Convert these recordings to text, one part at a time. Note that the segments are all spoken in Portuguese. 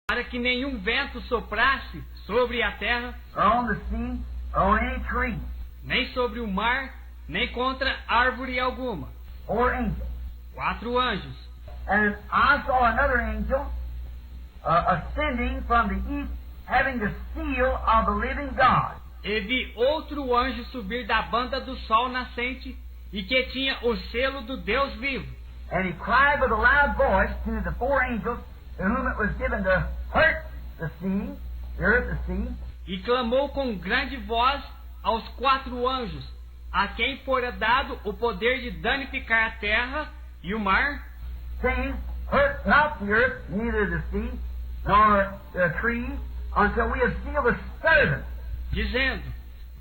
para que nenhum vento soprasse sobre a terra, on the sea, on any tree. nem sobre o mar, nem contra árvore alguma. 4 angels. 4 anjos. And I saw another angel ascending from the east, having the seal of the living God. E vi outro anjo subir da banda do sol nascente, e que tinha o selo do Deus vivo. And he cried with a loud voice to the 4 angels, to whom it was given to hurt the sea, the earth, the sea. E clamou com grande voz aos 4 anjos, a quem fora dado o poder de danificar a terra e o mar, saying, hurt not the earth, neither the sea, nor the trees, until we have sealed the servants. dizendo: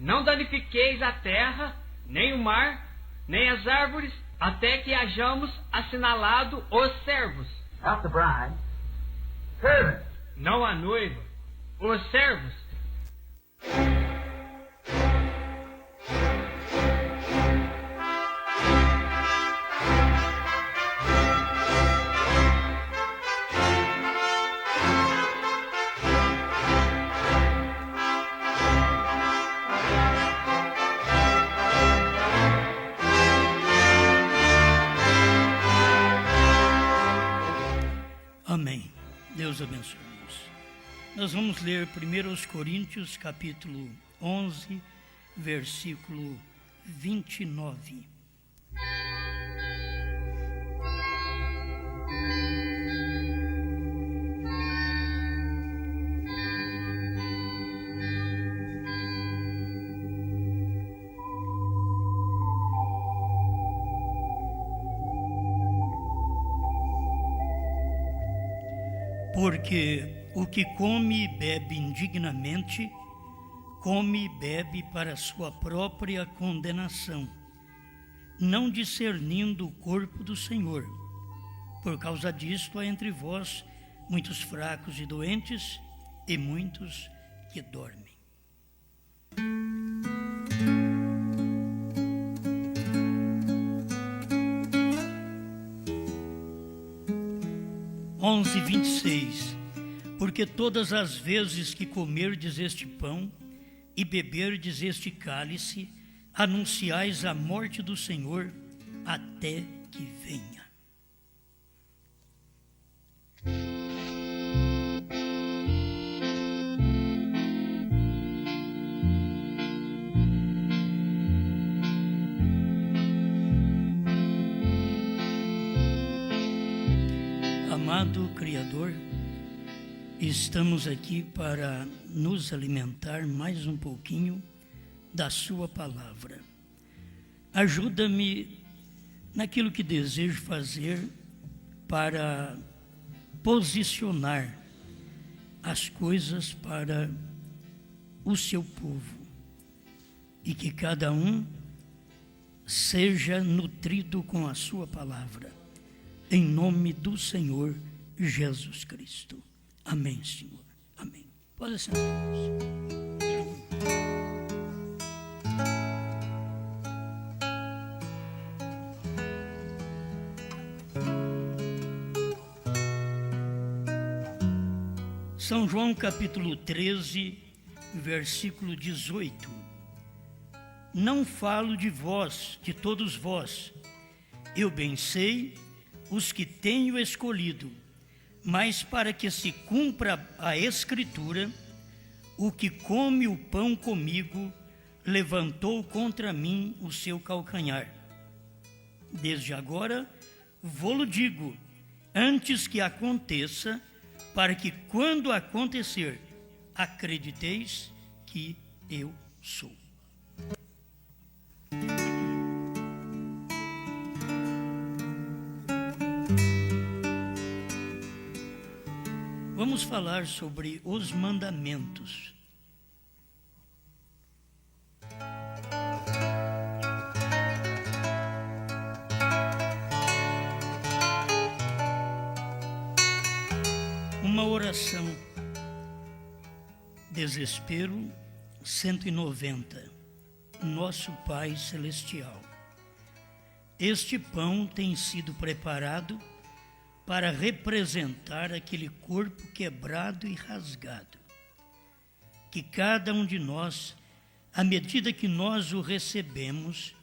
não danifiqueis a terra, nem o mar, nem as árvores, até que hajamos assinalado os servos. Not the bride. Servants. Não a noiva, os servos. Amém. Deus abençoe. Nós vamos ler 1 Coríntios, capítulo 11, versículo 29. Porque o que come e bebe indignamente, come e bebe para sua própria condenação, não discernindo o corpo do Senhor. Por causa disto há entre vós muitos fracos e doentes, e muitos que dormem. Onze 26. Porque todas as vezes que comerdes este pão e beberdes este cálice, anunciais a morte do Senhor até que venha. Amado Criador, estamos aqui para nos alimentar mais um pouquinho da sua palavra. Ajuda-me naquilo que desejo fazer para posicionar as coisas para o seu povo e que cada um seja nutrido com a sua palavra. Em nome do Senhor Jesus Cristo. Amém, Senhor. Amém. Pode sentar. São João capítulo 13, versículo 18. Não falo de vós, de todos vós. Eu bem sei os que tenho escolhido, mas para que se cumpra a Escritura, o que come o pão comigo, levantou contra mim o seu calcanhar. Desde agora, vô-lo digo, antes que aconteça, para que quando acontecer, acrediteis que eu sou. Vamos falar sobre os mandamentos. Uma oração. Desespero 190. Nosso Pai Celestial. Este pão tem sido preparado para representar aquele corpo quebrado e rasgado. Que cada um de nós, à medida que nós o recebemos,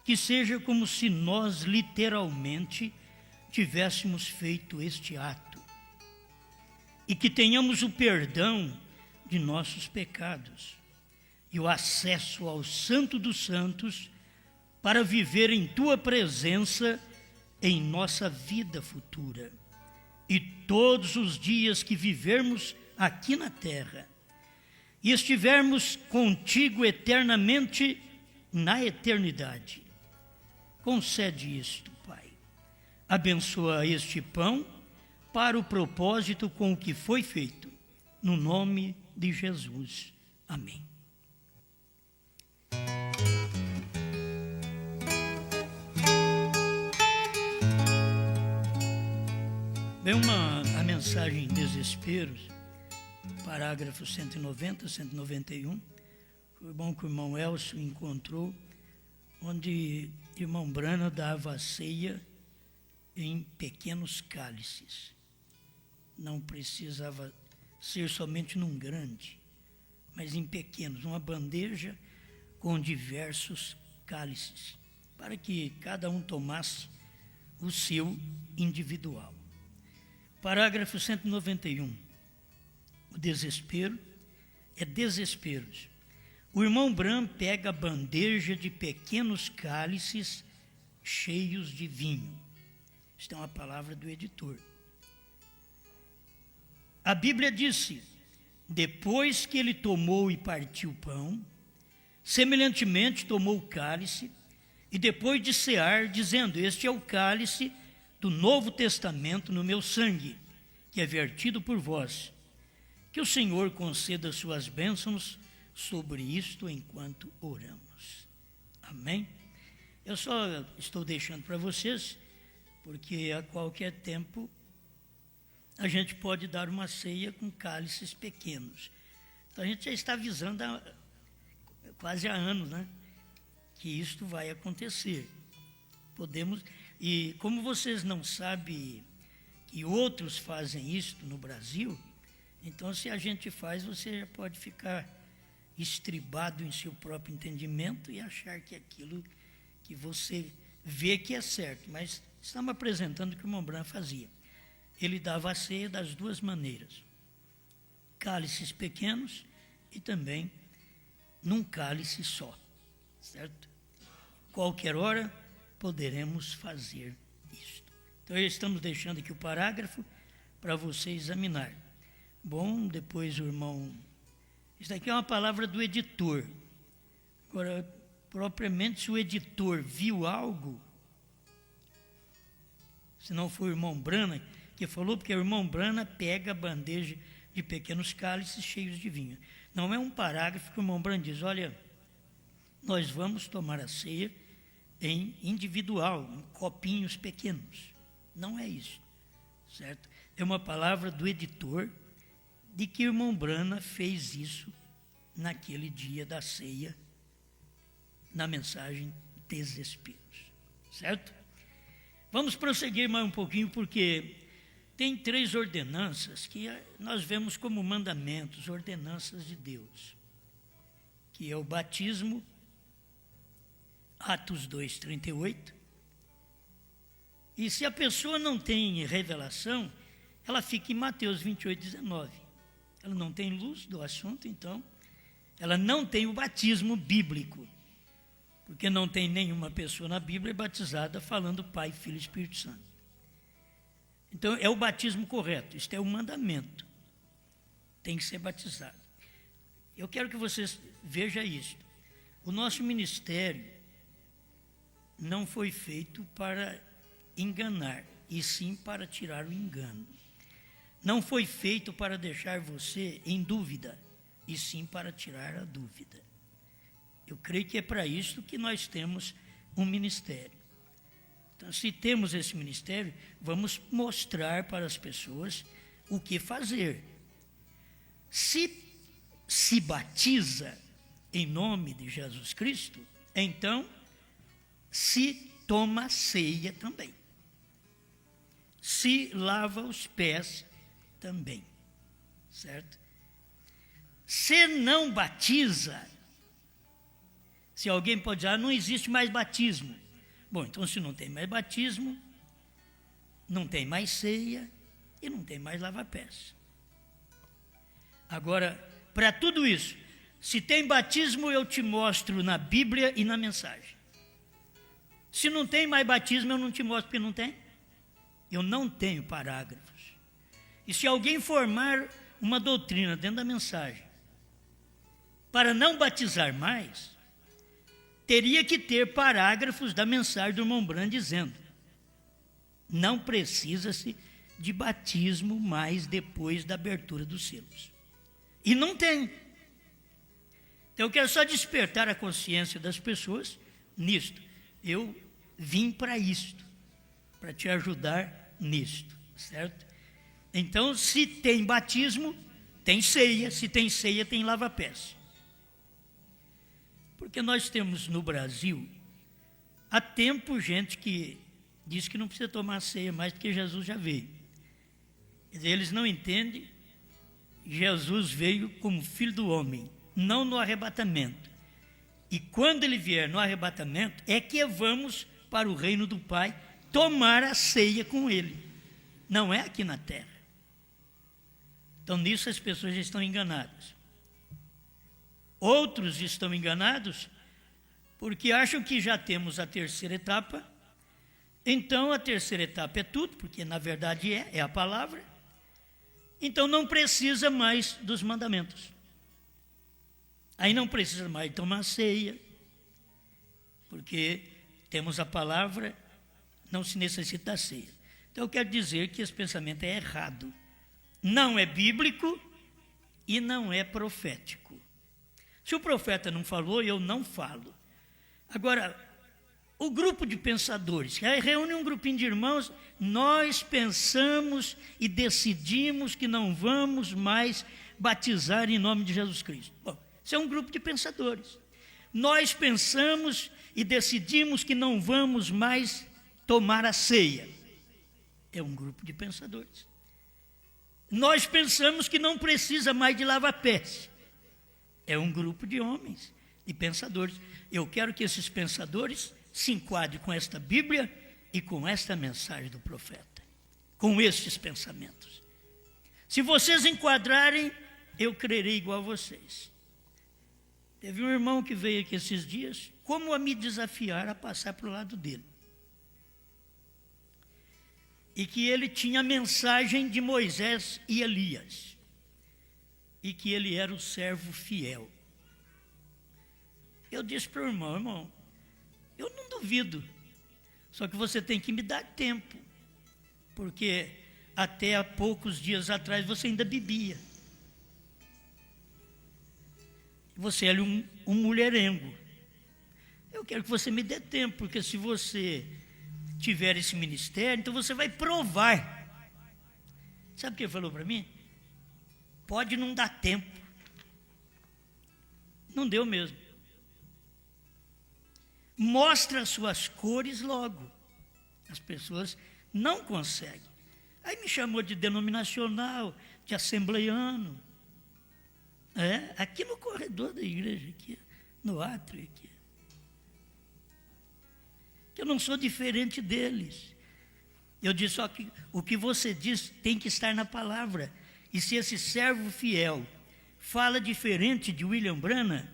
que seja como se nós literalmente tivéssemos feito este ato. E que tenhamos o perdão de nossos pecados e o acesso ao Santo dos Santos para viver em Tua presença em nossa vida futura. E todos os dias que vivermos aqui na terra e estivermos contigo eternamente na eternidade. Concede isto, Pai. Abençoa este pão para o propósito com o que foi feito. No nome de Jesus. Amém. Vem a mensagem em Desesperos, parágrafo 190, 191, foi bom que o irmão Elcio encontrou, onde o irmão Branham dava a ceia em pequenos cálices. Não precisava ser somente num grande, mas em pequenos, uma bandeja com diversos cálices, para que cada um tomasse o seu individual. Parágrafo 191. O desespero é desesperos. O irmão Branham pega a bandeja de pequenos cálices cheios de vinho. Esta é uma palavra do editor. A Bíblia disse: depois que ele tomou e partiu o pão, semelhantemente tomou o cálice, e depois de cear, dizendo: este é o cálice do Novo Testamento no meu sangue, que é vertido por vós. Que o Senhor conceda suas bênçãos sobre isto enquanto oramos. Amém? Eu só estou deixando para vocês, porque a qualquer tempo a gente pode dar uma ceia com cálices pequenos. Então a gente já está avisando quase há anos, né, que isto vai acontecer. Podemos, e como vocês não sabem que outros fazem isto no Brasil, então se a gente faz, você já pode ficar estribado em seu próprio entendimento e achar que aquilo que você vê que é certo. Mas estamos apresentando o que o irmão Branham fazia. Ele dava a ceia das duas maneiras: cálices pequenos e também num cálice só, certo? Qualquer hora poderemos fazer isto. Então, estamos deixando aqui o parágrafo para você examinar. Bom, depois o irmão... Isso aqui é uma palavra do editor. Agora, propriamente, se o editor viu algo, se não foi o irmão Branham que falou, porque o irmão Branham pega a bandeja de pequenos cálices cheios de vinho. Não é um parágrafo que o irmão Branham diz: olha, nós vamos tomar a ceia em individual, em copinhos pequenos. Não é isso, certo? É uma palavra do editor de que o irmão Branham fez isso naquele dia da ceia, na mensagem Desesperos, certo? Vamos prosseguir mais um pouquinho, porque tem 3 ordenanças que nós vemos como mandamentos, ordenanças de Deus, que é o batismo, Atos 2:38, e se a pessoa não tem revelação, ela fica em Mateus 28:19. Ela não tem luz do assunto, então ela não tem o batismo bíblico, porque não tem nenhuma pessoa na Bíblia batizada falando Pai, Filho e Espírito Santo. Então é o batismo correto, isto é o mandamento, tem que ser batizado. Eu quero que vocês vejam isso. O nosso ministério não foi feito para enganar, e sim para tirar o engano. Não foi feito para deixar você em dúvida, e sim para tirar a dúvida. Eu creio que é para isso que nós temos um ministério. Então, se temos esse ministério, vamos mostrar para as pessoas o que fazer. Se batiza em nome de Jesus Cristo, então se toma ceia também. se lava os pés também, certo? Se não batiza, se alguém pode dizer, não existe mais batismo. Bom, então se não tem mais batismo, não tem mais ceia e não tem mais lava-pés. Agora, para tudo isso, se tem batismo, eu te mostro na Bíblia e na mensagem. Se não tem mais batismo, eu não te mostro porque não tem. Eu não tenho parágrafos. E se alguém formar uma doutrina dentro da mensagem para não batizar mais, teria que ter parágrafos da mensagem do irmão Branham dizendo: não precisa-se de batismo mais depois da abertura dos selos. E não tem. Então eu quero só despertar a consciência das pessoas nisto. Eu vim para isto, para te ajudar nisto, certo? Então, se tem batismo, tem ceia. Se tem ceia, tem lava-pés. Porque nós temos no Brasil, há tempo, gente que diz que não precisa tomar ceia mais porque Jesus já veio. Eles não entendem. Jesus veio como filho do homem, não no arrebatamento. E quando ele vier no arrebatamento, é que vamos para o reino do Pai tomar a ceia com ele. Não é aqui na terra. Então nisso as pessoas já estão enganadas. Outros estão enganados porque acham que já temos a terceira etapa. Então a terceira etapa é tudo, porque na verdade é a palavra. Então não precisa mais dos mandamentos. Aí não precisa mais tomar ceia, porque temos a palavra, não se necessita da ceia. Então eu quero dizer que esse pensamento é errado. Não é bíblico e não é profético. Se o profeta não falou, eu não falo. Agora, o grupo de pensadores, que reúne um grupinho de irmãos, nós pensamos e decidimos que não vamos mais batizar em nome de Jesus Cristo. Bom, isso é um grupo de pensadores. Nós pensamos e decidimos que não vamos mais tomar a ceia. É um grupo de pensadores. Nós pensamos que não precisa mais de lava-pés. É um grupo de homens, de pensadores. Eu quero que esses pensadores se enquadrem com esta Bíblia e com esta mensagem do profeta, com estes pensamentos. Se vocês enquadrarem, eu crerei igual a vocês. Teve um irmão que veio aqui esses dias, como a me desafiar a passar para o lado dele. E que ele tinha a mensagem de Moisés e Elias. E que ele era o servo fiel. Eu disse para o irmão, eu não duvido, só que você tem que me dar tempo, porque até há poucos dias atrás você ainda bebia. Você é um mulherengo. Eu quero que você me dê tempo, porque se você tiver esse ministério, então você vai provar. Sabe o que ele falou para mim? Pode não dar tempo. Não deu mesmo. Mostra as suas cores logo. As pessoas não conseguem. Aí me chamou de denominacional, de assembleiano. Aqui no corredor da igreja, aqui, no átrio aqui. Eu não sou diferente deles. Eu disse só que o que você diz tem que estar na palavra. E se esse servo fiel fala diferente de William Branham,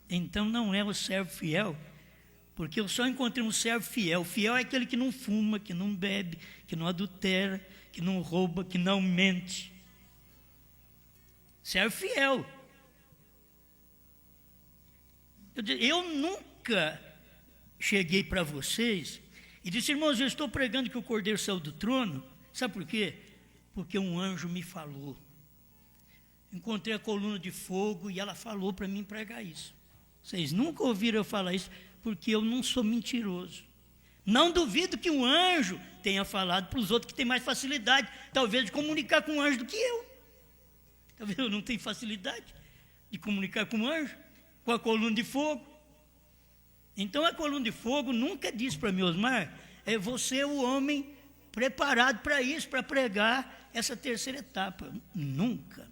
então não é o servo fiel, porque eu só encontrei um servo fiel. Fiel é aquele que não fuma, que não bebe, que não adultera, que não rouba, que não mente. Servo fiel. Eu nunca cheguei para vocês e disse, irmãos, eu estou pregando que o Cordeiro saiu do trono. Sabe por quê? Porque um anjo me falou. Encontrei a coluna de fogo e ela falou para mim pregar isso. Vocês nunca ouviram eu falar isso, porque eu não sou mentiroso. Não duvido que um anjo tenha falado para os outros que têm mais facilidade, talvez, de comunicar com um anjo do que eu. Talvez eu não tenha facilidade de comunicar com um anjo, com a coluna de fogo. Então a coluna de fogo nunca disse para mim, Osmar, você é o homem preparado para isso, para pregar essa terceira etapa. Nunca.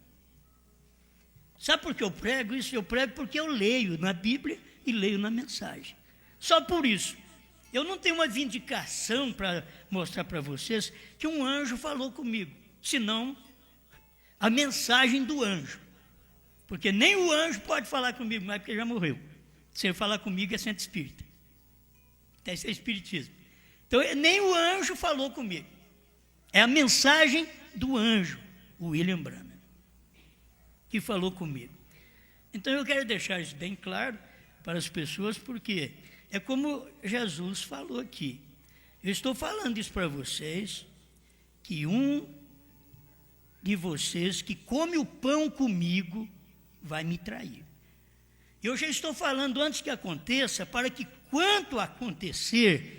Sabe por que eu prego isso? Eu prego porque eu leio na Bíblia e leio na mensagem. Só por isso. Eu não tenho uma vindicação para mostrar para vocês que um anjo falou comigo, senão a mensagem do anjo. Porque nem o anjo pode falar comigo mais, porque já morreu. Se ele falar comigo é centro espírita. Até isso é espiritismo. Então, nem o anjo falou comigo. É a mensagem do anjo, o William Branham, que falou comigo. Então, eu quero deixar isso bem claro para as pessoas, porque é como Jesus falou aqui. Eu estou falando isso para vocês, que um de vocês que come o pão comigo vai me trair. Eu já estou falando antes que aconteça, para que quando acontecer,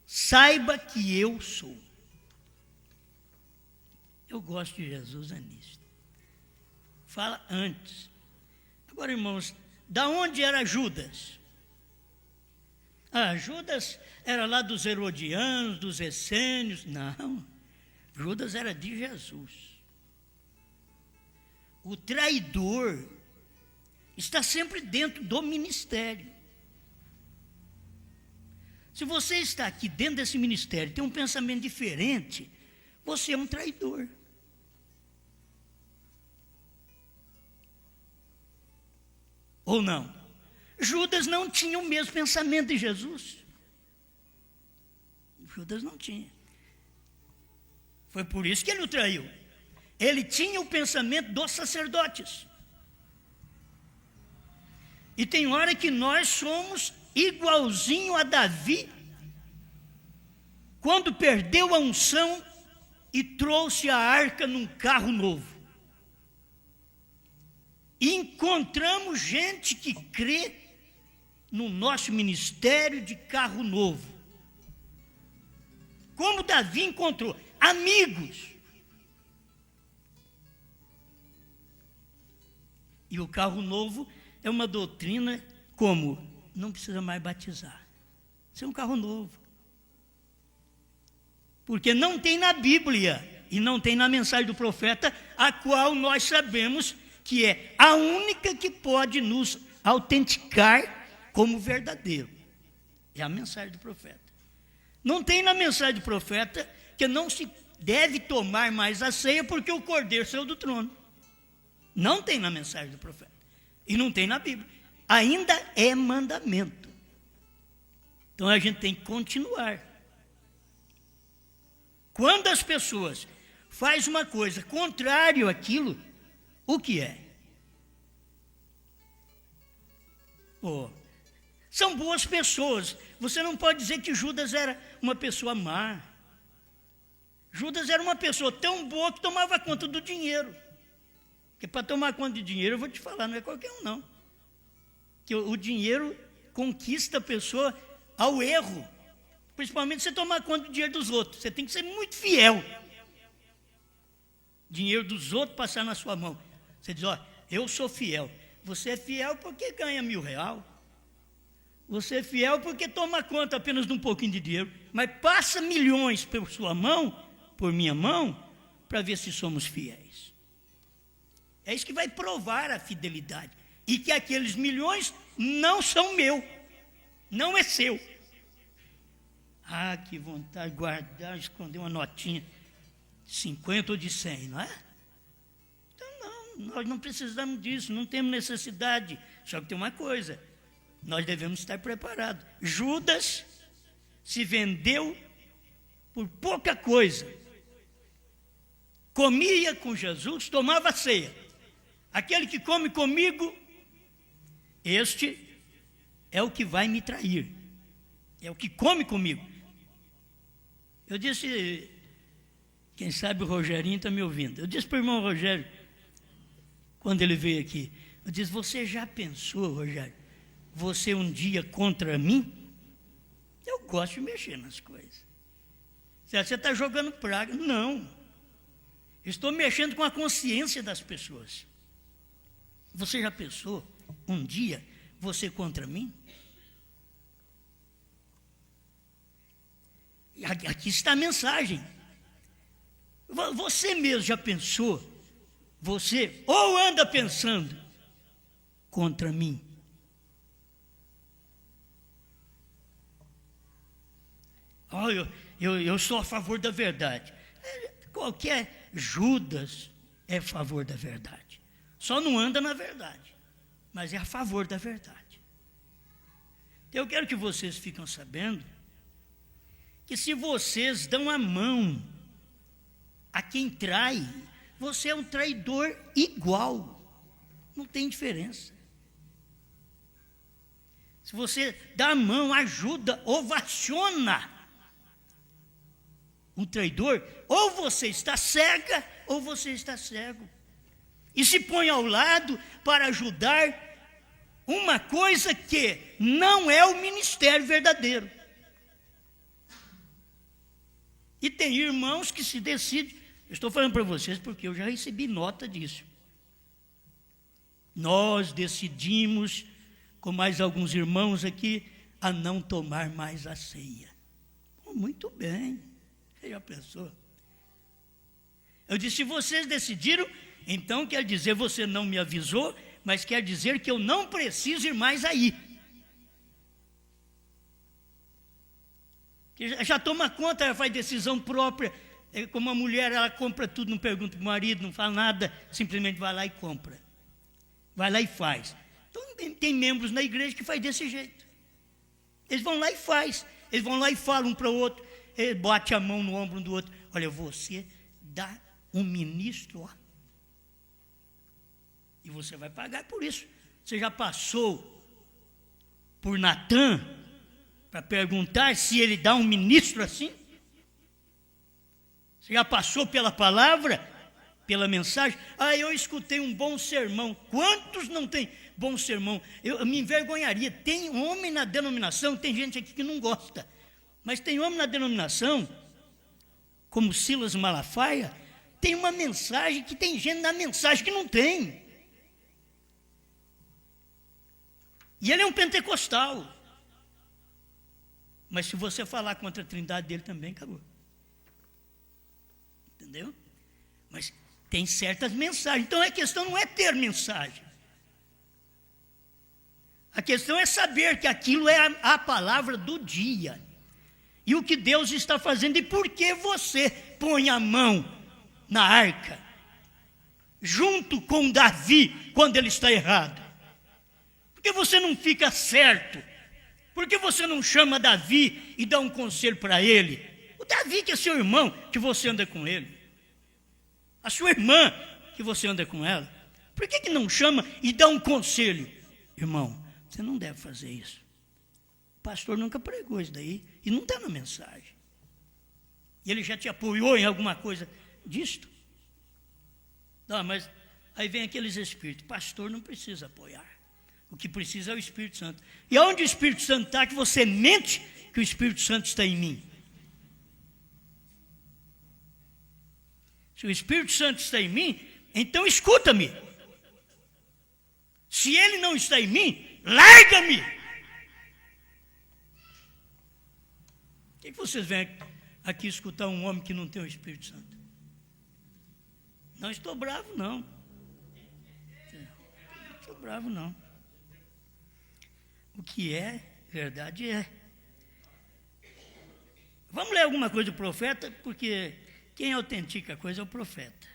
saiba que eu sou. Eu gosto de Jesus nisso. Fala antes. Agora, irmãos, da onde era Judas? Judas era lá dos herodianos, dos essênios. Não, Judas era de Jesus. O traidor está sempre dentro do ministério. Se você está aqui dentro desse ministério, tem um pensamento diferente, você é um traidor. Ou não? Judas não tinha o mesmo pensamento de Jesus. Judas não tinha. Foi por isso que ele o traiu. Ele tinha o pensamento dos sacerdotes. E tem hora que nós somos igualzinho a Davi, quando perdeu a unção e trouxe a arca num carro novo. E encontramos gente que crê no nosso ministério de carro novo. Como Davi encontrou amigos. E o carro novo é uma doutrina como não precisa mais batizar. Isso é um carro novo. Porque não tem na Bíblia e não tem na mensagem do profeta, a qual nós sabemos que é a única que pode nos autenticar como verdadeiro. É a mensagem do profeta. Não tem na mensagem do profeta que não se deve tomar mais a ceia porque o cordeiro saiu do trono. Não tem na mensagem do profeta. E não tem na Bíblia. Ainda é mandamento. Então a gente tem que continuar. Quando as pessoas fazem uma coisa contrária àquilo, o que é? São boas pessoas. Você não pode dizer que Judas era uma pessoa má. Judas era uma pessoa tão boa que tomava conta do dinheiro. Porque para tomar conta de dinheiro, eu vou te falar, não é qualquer um não. Que o dinheiro conquista a pessoa ao erro. Principalmente você tomar conta do dinheiro dos outros. Você tem que ser muito fiel. Dinheiro dos outros passar na sua mão. Você diz, eu sou fiel. Você é fiel porque ganha R$1.000. Você é fiel porque toma conta apenas de um pouquinho de dinheiro. Mas passa milhões por sua mão, por minha mão, para ver se somos fiéis. É isso que vai provar a fidelidade. E que aqueles milhões não são meu. Não é seu. Que vontade de guardar, esconder uma notinha de 50 ou de 100, não é? Então não, nós não precisamos disso, não temos necessidade. Só que tem uma coisa, nós devemos estar preparados. Judas se vendeu por pouca coisa. Comia com Jesus, tomava ceia. Aquele que come comigo, este é o que vai me trair. É o que come comigo. Eu disse, quem sabe o Rogerinho está me ouvindo. Eu disse para o irmão Rogério, quando ele veio aqui, eu disse, você já pensou, Rogério, você um dia contra mim? Eu gosto de mexer nas coisas. Você está jogando praga? Não. Estou mexendo com a consciência das pessoas. Você já pensou um dia você contra mim? Aqui está a mensagem. Você mesmo já pensou? Você ou anda pensando contra mim? Oh, eu sou a favor da verdade. Qualquer Judas é a favor da verdade. Só não anda na verdade, mas é a favor da verdade. Eu quero que vocês fiquem sabendo que se vocês dão a mão a quem trai, você é um traidor igual. Não tem diferença. Se você dá a mão, ajuda, ovaciona um traidor, ou você está cega, ou você está cego. E se põe ao lado para ajudar uma coisa que não é o ministério verdadeiro. E tem irmãos que se decidem, eu estou falando para vocês porque eu já recebi nota disso. Nós decidimos, com mais alguns irmãos aqui, a não tomar mais a ceia. Muito bem, você já pensou? Eu disse, se vocês decidiram, então quer dizer, você não me avisou, mas quer dizer que eu não preciso ir mais aí. Que já toma conta, ela faz decisão própria. Como a mulher, ela compra tudo, não pergunta para o marido, não fala nada, simplesmente vai lá e compra. Vai lá e faz. Então tem membros na igreja que faz desse jeito. Eles vão lá e faz. Eles vão lá e falam um para o outro, bate a mão no ombro um do outro. Olha, você dá um ministro, ó. E você vai pagar por isso. Você já passou por Natã para perguntar se ele dá um ministro assim? Você já passou pela palavra, pela mensagem? Eu escutei um bom sermão. Quantos não tem bom sermão? Eu me envergonharia. Tem homem na denominação, tem gente aqui que não gosta, mas tem homem na denominação, como Silas Malafaia, tem uma mensagem que tem gente na mensagem que não tem. E ele é um pentecostal. Mas se você falar contra a trindade dele também, acabou. Entendeu? Mas tem certas mensagens. Então a questão não é ter mensagem. A questão é saber que aquilo é a palavra do dia. E o que Deus está fazendo e por que você põe a mão na arca, junto com Davi, quando ele está errado. Por que você não fica certo? Por que você não chama Davi e dá um conselho para ele? O Davi que é seu irmão, que você anda com ele. A sua irmã, que você anda com ela. Por que não chama e dá um conselho? Irmão, você não deve fazer isso. O pastor nunca pregou isso daí e não está na mensagem. E ele já te apoiou em alguma coisa disto? Não, mas aí vem aqueles espíritos. Pastor não precisa apoiar. O que precisa é o Espírito Santo. E onde o Espírito Santo está, que você mente que o Espírito Santo está em mim? Se o Espírito Santo está em mim, então escuta-me. Se ele não está em mim, larga-me. Por que vocês vêm aqui escutar um homem que não tem o Espírito Santo? Não estou bravo, não. Não estou bravo, não. O que é, verdade é. Vamos ler alguma coisa do profeta, porque quem autentica a coisa é o profeta.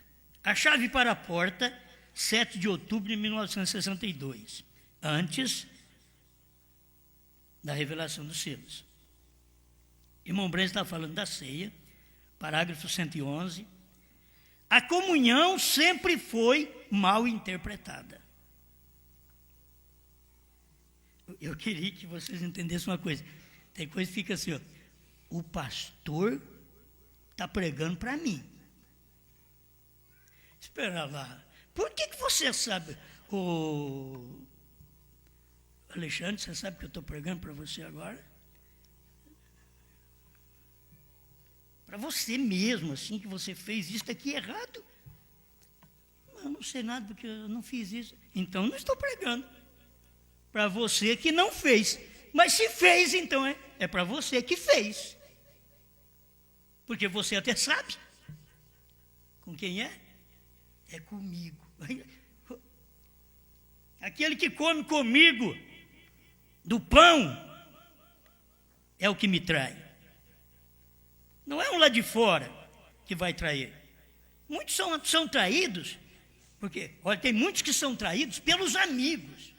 A chave para a porta, 7 de outubro de 1962, antes da revelação dos selos. Irmão Breno está falando da ceia, parágrafo 111. A comunhão sempre foi mal interpretada. Eu queria que vocês entendessem uma coisa. Tem coisa que fica assim, ó. O pastor está pregando para mim. Espera lá. Por que você sabe? Alexandre, você sabe que eu estou pregando para você agora? Para você mesmo, assim, que você fez isso aqui errado. Eu não sei nada porque eu não fiz isso. Então não estou pregando. Para você que não fez. Mas se fez, então é para você que fez. Porque você até sabe. Com quem é? É comigo. Aquele que come comigo do pão é o que me trai. Não é um lá de fora que vai trair. Muitos são traídos, porque, olha, tem muitos que são traídos pelos amigos.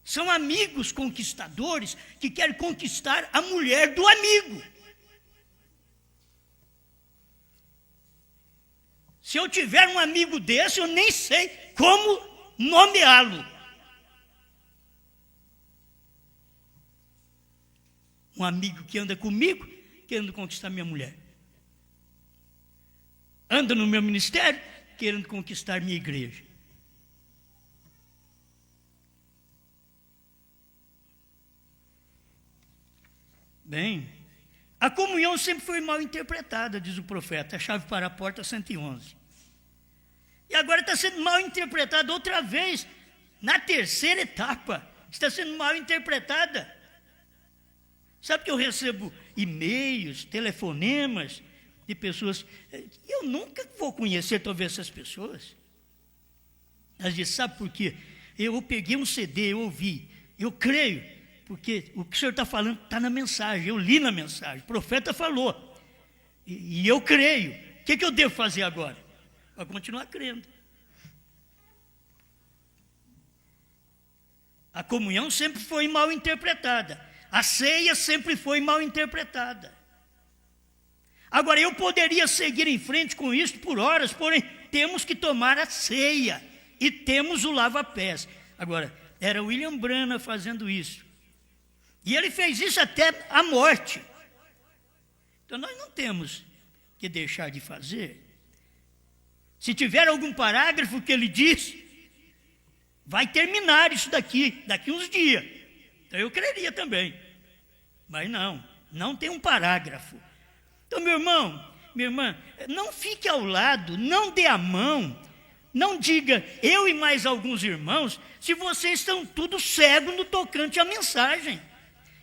São amigos conquistadores que querem conquistar a mulher do amigo. Se eu tiver um amigo desse, eu nem sei como nomeá-lo. Um amigo que anda comigo, querendo conquistar minha mulher. Anda no meu ministério, querendo conquistar minha igreja. Bem, a comunhão sempre foi mal interpretada, diz o profeta, a chave para a porta 111. E agora está sendo mal interpretada outra vez, na terceira etapa, está sendo mal interpretada. Sabe que eu recebo e-mails, telefonemas de pessoas, eu nunca vou conhecer talvez essas pessoas. Às vezes, sabe por quê? Eu peguei um CD, eu ouvi, eu creio, porque o que o senhor está falando está na mensagem, eu li na mensagem, o profeta falou, e eu creio. O que eu devo fazer agora? Vou continuar crendo. A comunhão sempre foi mal interpretada, a ceia sempre foi mal interpretada. Agora, eu poderia seguir em frente com isso por horas, porém, temos que tomar a ceia e temos o lava-pés. Agora, era William Branham fazendo isso. E ele fez isso até a morte. Então, nós não temos que deixar de fazer. Se tiver algum parágrafo que ele diz, vai terminar isso daqui uns dias. Então, eu creria também. Mas não tem um parágrafo. Então, meu irmão, minha irmã, não fique ao lado, não dê a mão, não diga eu e mais alguns irmãos, se vocês estão tudo cegos no tocante à mensagem.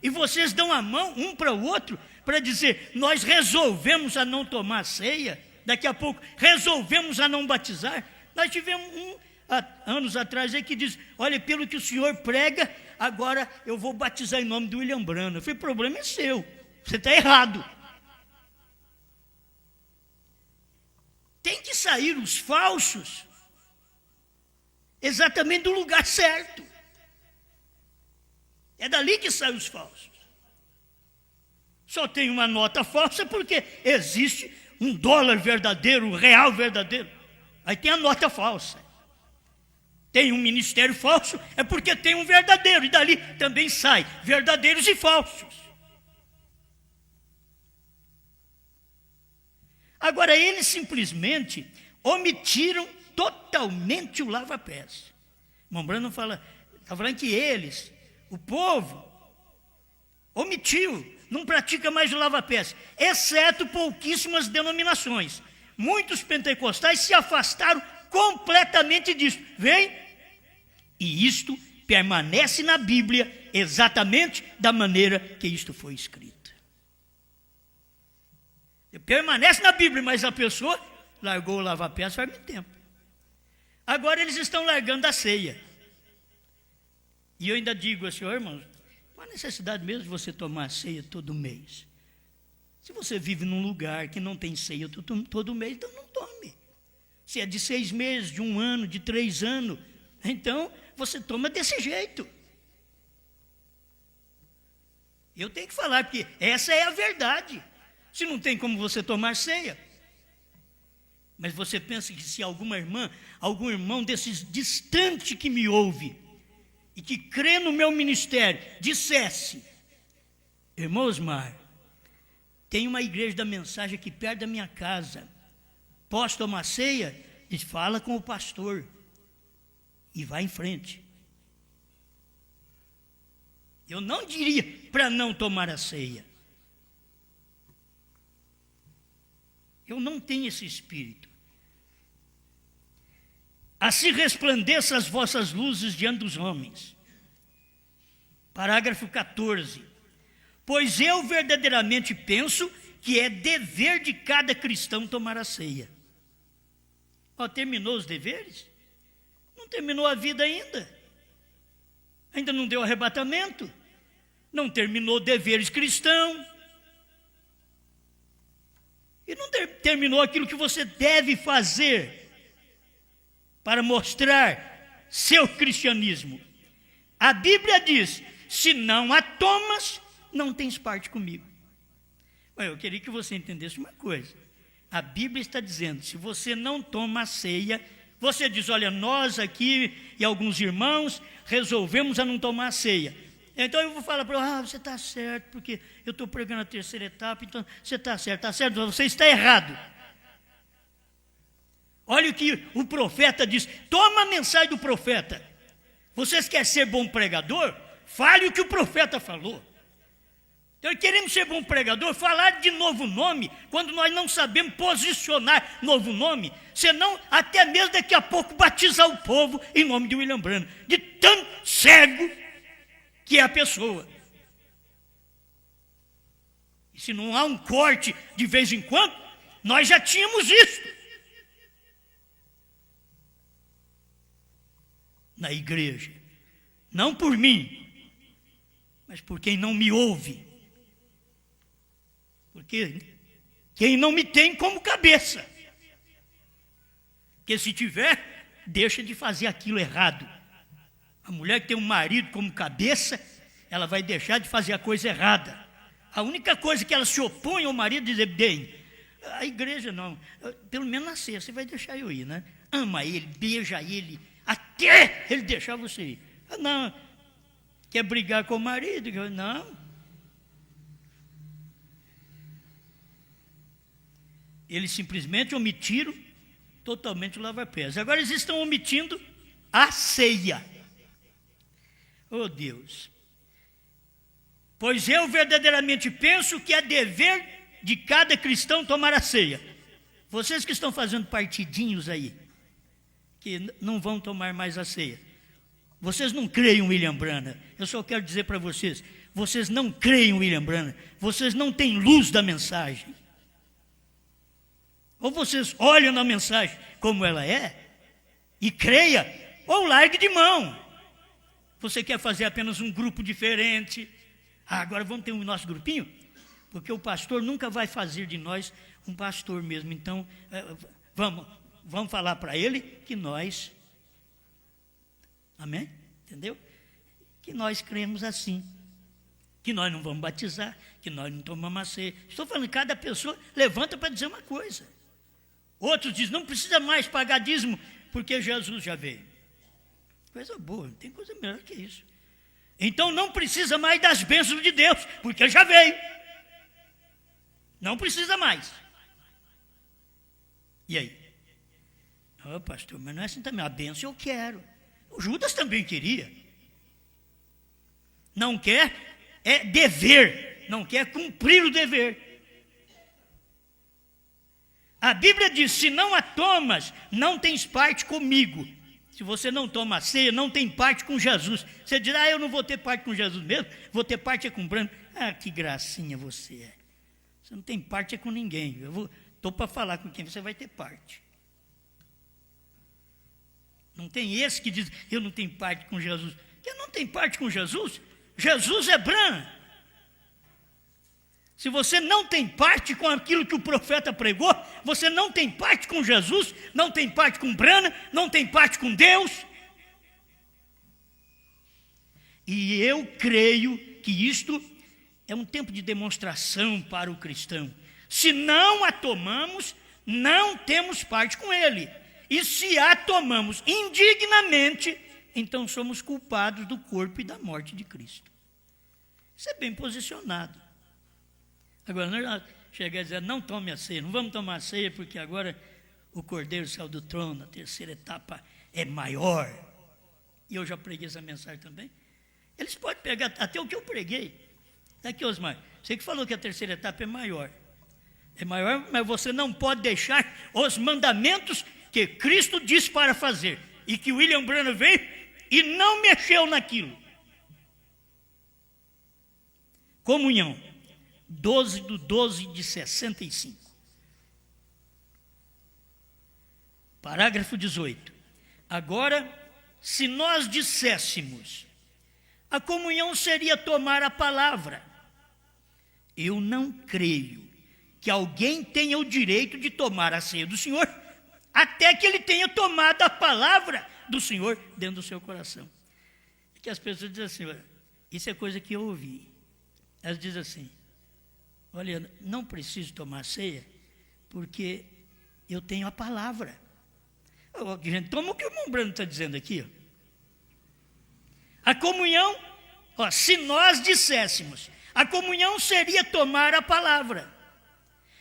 E vocês dão a mão um para o outro para dizer, nós resolvemos a não tomar ceia, daqui a pouco resolvemos a não batizar. Nós tivemos anos atrás aí que diz, olha, pelo que o senhor prega, agora eu vou batizar em nome do William Branham. Eu falei, o problema é seu, você está errado. Tem que sair os falsos exatamente do lugar certo. É dali que saem os falsos. Só tem uma nota falsa porque existe um dólar verdadeiro, um real verdadeiro. Aí tem a nota falsa. Tem um ministério falso, é porque tem um verdadeiro. E dali também sai verdadeiros e falsos. Agora, eles simplesmente omitiram totalmente o lava-pés. O irmão Branham está falando que eles, o povo, omitiu, não pratica mais o lava-pés, exceto pouquíssimas denominações. Muitos pentecostais se afastaram completamente disso. Vem, e isto permanece na Bíblia exatamente da maneira que isto foi escrito. Permanece na Bíblia, mas a pessoa largou o lava-pés faz muito tempo. Agora eles estão largando a ceia. E eu ainda digo assim, irmãos, não há necessidade mesmo de você tomar a ceia todo mês. Se você vive num lugar que não tem ceia todo mês, então não tome. Se é de 6 meses, de 1 ano, de 3 anos, então você toma desse jeito. Eu tenho que falar, porque essa é a verdade. Se não tem como você tomar ceia. Mas você pensa que se alguma irmã, algum irmão desses distante que me ouve, e que crê no meu ministério, dissesse, irmão Osmar, tem uma igreja da mensagem aqui perto da minha casa, posso tomar ceia? Ele fala com o pastor, e vai em frente. Eu não diria para não tomar a ceia. Eu não tenho esse espírito. Assim resplandeçam as vossas luzes diante dos homens. Parágrafo 14. Pois eu verdadeiramente penso que é dever de cada cristão tomar a ceia. Ó, terminou os deveres? Não terminou a vida ainda. Ainda não deu arrebatamento. Não terminou deveres cristãos. E não terminou aquilo que você deve fazer para mostrar seu cristianismo. A Bíblia diz: se não a tomas, não tens parte comigo. Eu queria que você entendesse uma coisa. A Bíblia está dizendo, se você não toma a ceia, você diz, olha, nós aqui e alguns irmãos resolvemos a não tomar a ceia. Então eu vou falar para ele, você está certo, porque eu estou pregando a terceira etapa, então você está certo, você está errado. Olha o que o profeta diz, toma a mensagem do profeta. Vocês querem ser bom pregador? Fale o que o profeta falou. Então, queremos ser bom pregador, falar de novo nome, quando nós não sabemos posicionar novo nome, senão até mesmo daqui a pouco batizar o povo em nome de William Branham, de tão cego que é a pessoa. E se não há um corte de vez em quando, nós já tínhamos isso. Na igreja, não por mim, mas por quem não me ouve. Porque quem não me tem como cabeça. Porque se tiver, deixa de fazer aquilo errado. A mulher que tem um marido como cabeça, ela vai deixar de fazer a coisa errada. A única coisa que ela se opõe ao marido é dizer, bem, a igreja não, pelo menos na ceia, você vai deixar eu ir, né? Ama ele, beija ele, até ele deixar você ir. Não, quer brigar com o marido? Não. Eles simplesmente omitiram totalmente o lava-pés. Agora eles estão omitindo a ceia. Oh Deus! Pois eu verdadeiramente penso que é dever de cada cristão tomar a ceia. Vocês que estão fazendo partidinhos aí, que não vão tomar mais a ceia, vocês não creem em William Branham. Eu só quero dizer para vocês, vocês não creem em William Branham, vocês não têm luz da mensagem. Ou vocês olham na mensagem como ela é e creia, ou largue de mão. Você quer fazer apenas um grupo diferente? Agora vamos ter um nosso grupinho? Porque o pastor nunca vai fazer de nós um pastor mesmo. Então, vamos falar para ele que nós, amém? Entendeu? Que nós cremos assim. Que nós não vamos batizar, que nós não tomamos a ceia. Estou falando, cada pessoa levanta para dizer uma coisa. Outros dizem, não precisa mais pagar dízimo, porque Jesus já veio. Coisa boa, não tem coisa melhor que isso. Então não precisa mais das bênçãos de Deus, porque já veio. Não precisa mais. E aí? Oh, pastor, mas não é assim também. A bênção eu quero. O Judas também queria. Não quer é dever, não quer cumprir o dever. A Bíblia diz, se não a tomas, não tens parte comigo. Se você não toma a ceia, não tem parte com Jesus. Você dirá, eu não vou ter parte com Jesus mesmo, vou ter parte com Branham. Ah, que gracinha você é. Você não tem parte com ninguém. Eu estou para falar com quem você vai ter parte. Não tem esse que diz, eu não tenho parte com Jesus. Quem não tem parte com Jesus? Jesus é Branham. Se você não tem parte com aquilo que o profeta pregou, você não tem parte com Jesus, não tem parte com Branham, não tem parte com Deus. E eu creio que isto é um tempo de demonstração para o cristão. Se não a tomamos, não temos parte com ele. E se a tomamos indignamente, então somos culpados do corpo e da morte de Cristo. Isso é bem posicionado. Agora, nós chegamos a dizer, não tome a ceia, não vamos tomar a ceia, porque agora o Cordeiro saiu do trono, a terceira etapa é maior. E eu já preguei essa mensagem também. Eles podem pegar até o que eu preguei. Está aqui, Osmar. Você que falou que a terceira etapa é maior. É maior, mas você não pode deixar os mandamentos que Cristo disse para fazer. E que William Branham veio e não mexeu naquilo. Comunhão. 12 de 65. Parágrafo 18. Agora, se nós disséssemos, a comunhão seria tomar a palavra, eu não creio que alguém tenha o direito de tomar a ceia do Senhor, até que ele tenha tomado a palavra do Senhor dentro do seu coração. É que as pessoas dizem assim, olha, isso é coisa que eu ouvi. Elas dizem assim, olha, não preciso tomar ceia, porque eu tenho a palavra. Gente, toma o que o irmão Brando está dizendo aqui. A comunhão, se nós disséssemos, a comunhão seria tomar a palavra.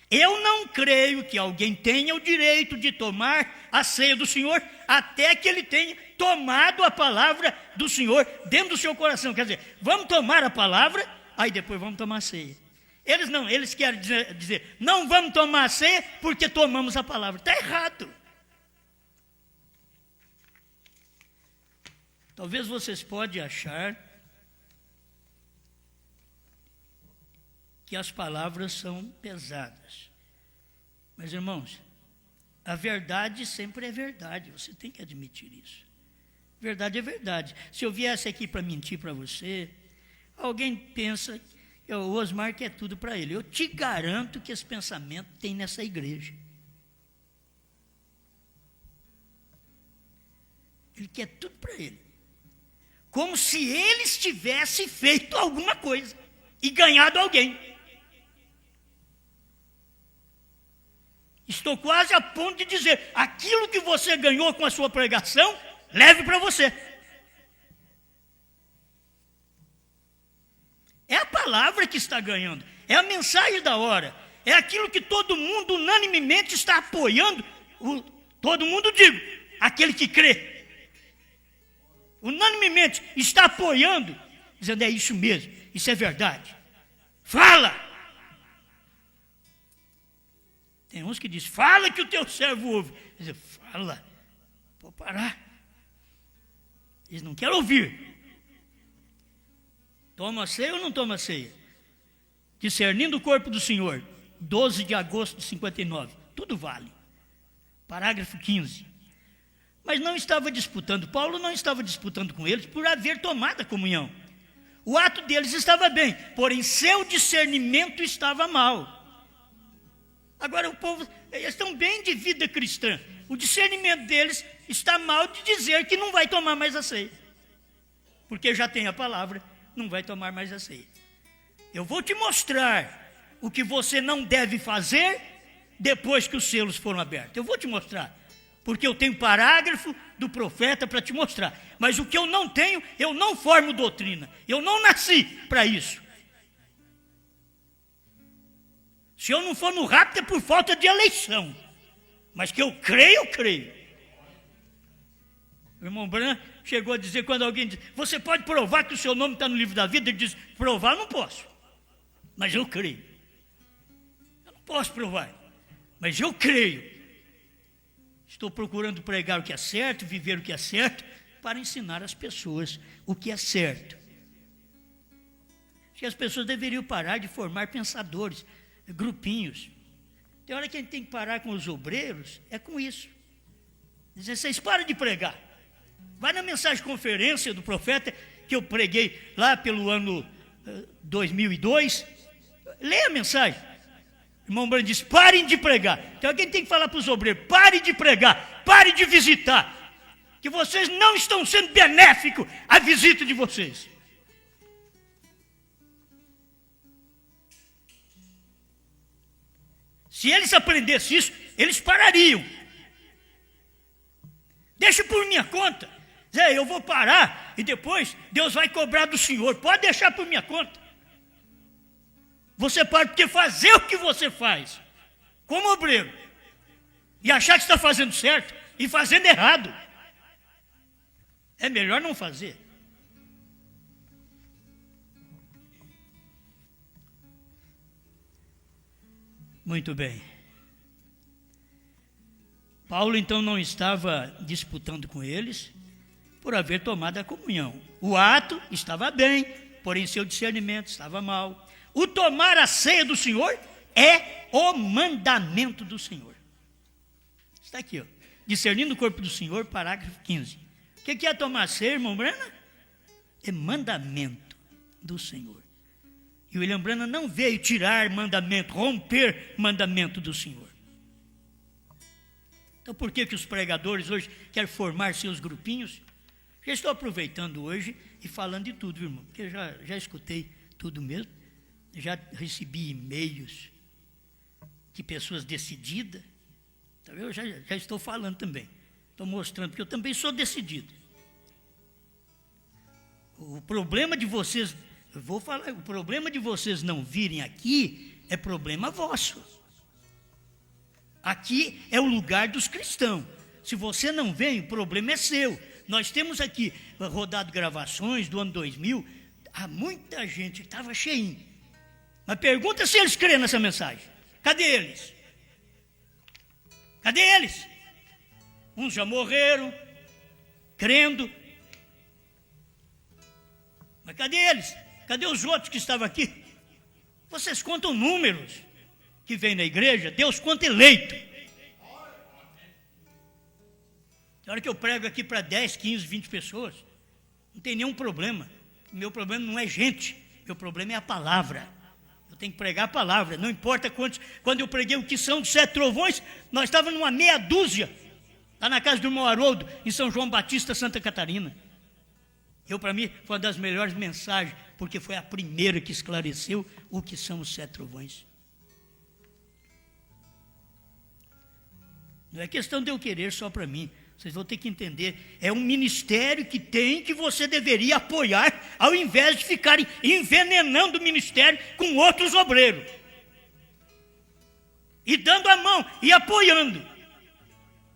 Eu não creio que alguém tenha o direito de tomar a ceia do Senhor até que ele tenha tomado a palavra do Senhor dentro do seu coração. Quer dizer, vamos tomar a palavra, aí depois vamos tomar a ceia. Eles não, eles querem dizer não vamos tomar a ceia porque tomamos a palavra. Está errado. Talvez vocês podem achar que as palavras são pesadas. Mas, irmãos, a verdade sempre é verdade, você tem que admitir isso. Verdade é verdade. Se eu viesse aqui para mentir para você, alguém pensa que o Osmar quer tudo para ele. Eu te garanto que esse pensamento tem nessa igreja. Ele quer tudo para ele. Como se ele tivesse feito alguma coisa e ganhado alguém. Estou quase a ponto de dizer, aquilo que você ganhou com a sua pregação, leve para você. É a palavra que está ganhando, é a mensagem da hora, é aquilo que todo mundo unanimemente está apoiando, todo mundo digo, aquele que crê. Unanimemente está apoiando, dizendo, é isso mesmo, isso é verdade. Fala! Tem uns que dizem, fala que o teu servo ouve. Dizem, fala, vou parar. Eles não querem ouvir. Toma ceia ou não toma ceia? Discernindo o corpo do Senhor, 12 de agosto de 59, tudo vale. Parágrafo 15. Mas não estava disputando, Paulo não estava disputando com eles por haver tomado a comunhão. O ato deles estava bem, porém seu discernimento estava mal. Agora o povo, eles estão bem de vida cristã. O discernimento deles está mal de dizer que não vai tomar mais a ceia. Porque já tem a palavra, não vai tomar mais a ceia. Eu vou te mostrar o que você não deve fazer depois que os selos foram abertos. Eu vou te mostrar. Porque eu tenho parágrafo do profeta para te mostrar. Mas o que eu não tenho, eu não formo doutrina. Eu não nasci para isso. Se eu não for no rapto é por falta de eleição. Mas que eu creio, eu creio. O irmão Bran chegou a dizer, quando alguém diz, você pode provar que o seu nome está no livro da vida? Ele diz, provar eu não posso. Mas eu creio. Eu não posso provar. Mas eu creio. Estou procurando pregar o que é certo, viver o que é certo, para ensinar as pessoas o que é certo. Acho que as pessoas deveriam parar de formar pensadores, grupinhos. Tem hora que a gente tem que parar com os obreiros, é com isso. Dizer, vocês param de pregar. Vai na mensagem de conferência do profeta, que eu preguei lá pelo ano 2002, leia a mensagem. O irmão Brando diz, parem de pregar. Então alguém tem que falar para os obreiros, parem de pregar, parem de visitar, que vocês não estão sendo benéficos à visita de vocês. Se eles aprendessem isso, eles parariam. Deixa por minha conta. Zé, eu vou parar e depois Deus vai cobrar do senhor. Pode deixar por minha conta. Você para porque fazer o que você faz, como obreiro, e achar que está fazendo certo e fazendo errado, é melhor não fazer. Muito bem. Paulo então não estava disputando com eles por haver tomado a comunhão. O ato estava bem, porém seu discernimento estava mal. o tomar a ceia do Senhor é o mandamento do Senhor. Está aqui, ó. Discernindo o corpo do Senhor, parágrafo 15. O que é tomar a ceia, irmão Branham? É mandamento do Senhor. E o William Branham não veio tirar mandamento, romper mandamento do Senhor. Então por que os pregadores hoje querem formar seus grupinhos? Já estou aproveitando hoje e falando de tudo, irmão, porque eu já escutei tudo mesmo. Já recebi e-mails de pessoas decididas. Então eu já estou falando também. Estou mostrando, porque eu também sou decidido. O problema de vocês, eu vou falar, o problema de vocês não virem aqui é problema vosso. Aqui é o lugar dos cristãos. Se você não vem, o problema é seu. Nós temos aqui rodado gravações do ano 2000, há muita gente que estava cheinho. Mas pergunta se eles creem nessa mensagem. Cadê eles? Cadê eles? Uns já morreram, crendo. Mas cadê eles? Cadê os outros que estavam aqui? Vocês contam números que vêm na igreja, Deus conta eleito. Na hora que eu prego aqui para 10, 15, 20 pessoas, não tem nenhum problema. O meu problema não é gente, meu problema é a palavra. Eu tenho que pregar a palavra, não importa quantos. Quando eu preguei o que são dos 7 trovões, nós estávamos numa meia dúzia, lá na casa do irmão Haroldo, em São João Batista, Santa Catarina. Para mim, foi uma das melhores mensagens, porque foi a primeira que esclareceu o que são os 7 trovões. Não é questão de eu querer só para mim. Vocês vão ter que entender, é um ministério que você deveria apoiar, ao invés de ficarem envenenando o ministério com outros obreiros. E dando a mão, e apoiando.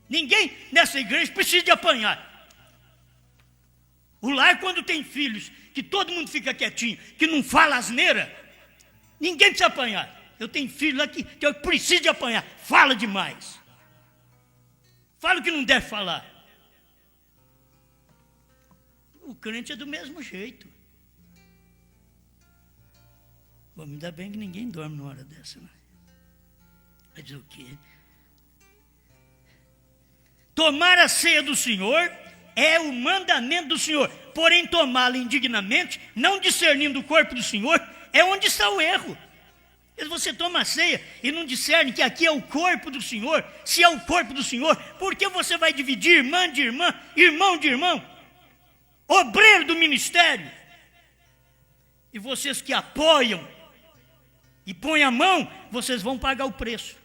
Ninguém nessa igreja precisa de apanhar. O lar, quando tem filhos, que todo mundo fica quietinho, que não fala asneira, ninguém precisa apanhar. Eu tenho filho aqui que eu preciso de apanhar, fala demais. Fala o que não deve falar. O crente é do mesmo jeito. Bom, ainda bem que ninguém dorme numa hora dessa, né? Vai dizer o quê? Tomar a ceia do Senhor é o mandamento do Senhor. Porém, tomá-la indignamente, não discernindo o corpo do Senhor, é onde está o erro. Você toma a ceia e não discerne que aqui é o corpo do Senhor. Se é o corpo do Senhor, por que você vai dividir irmã de irmã, irmão de irmão? Obreiro do ministério. E vocês que apoiam e põem a mão, vocês vão pagar o preço.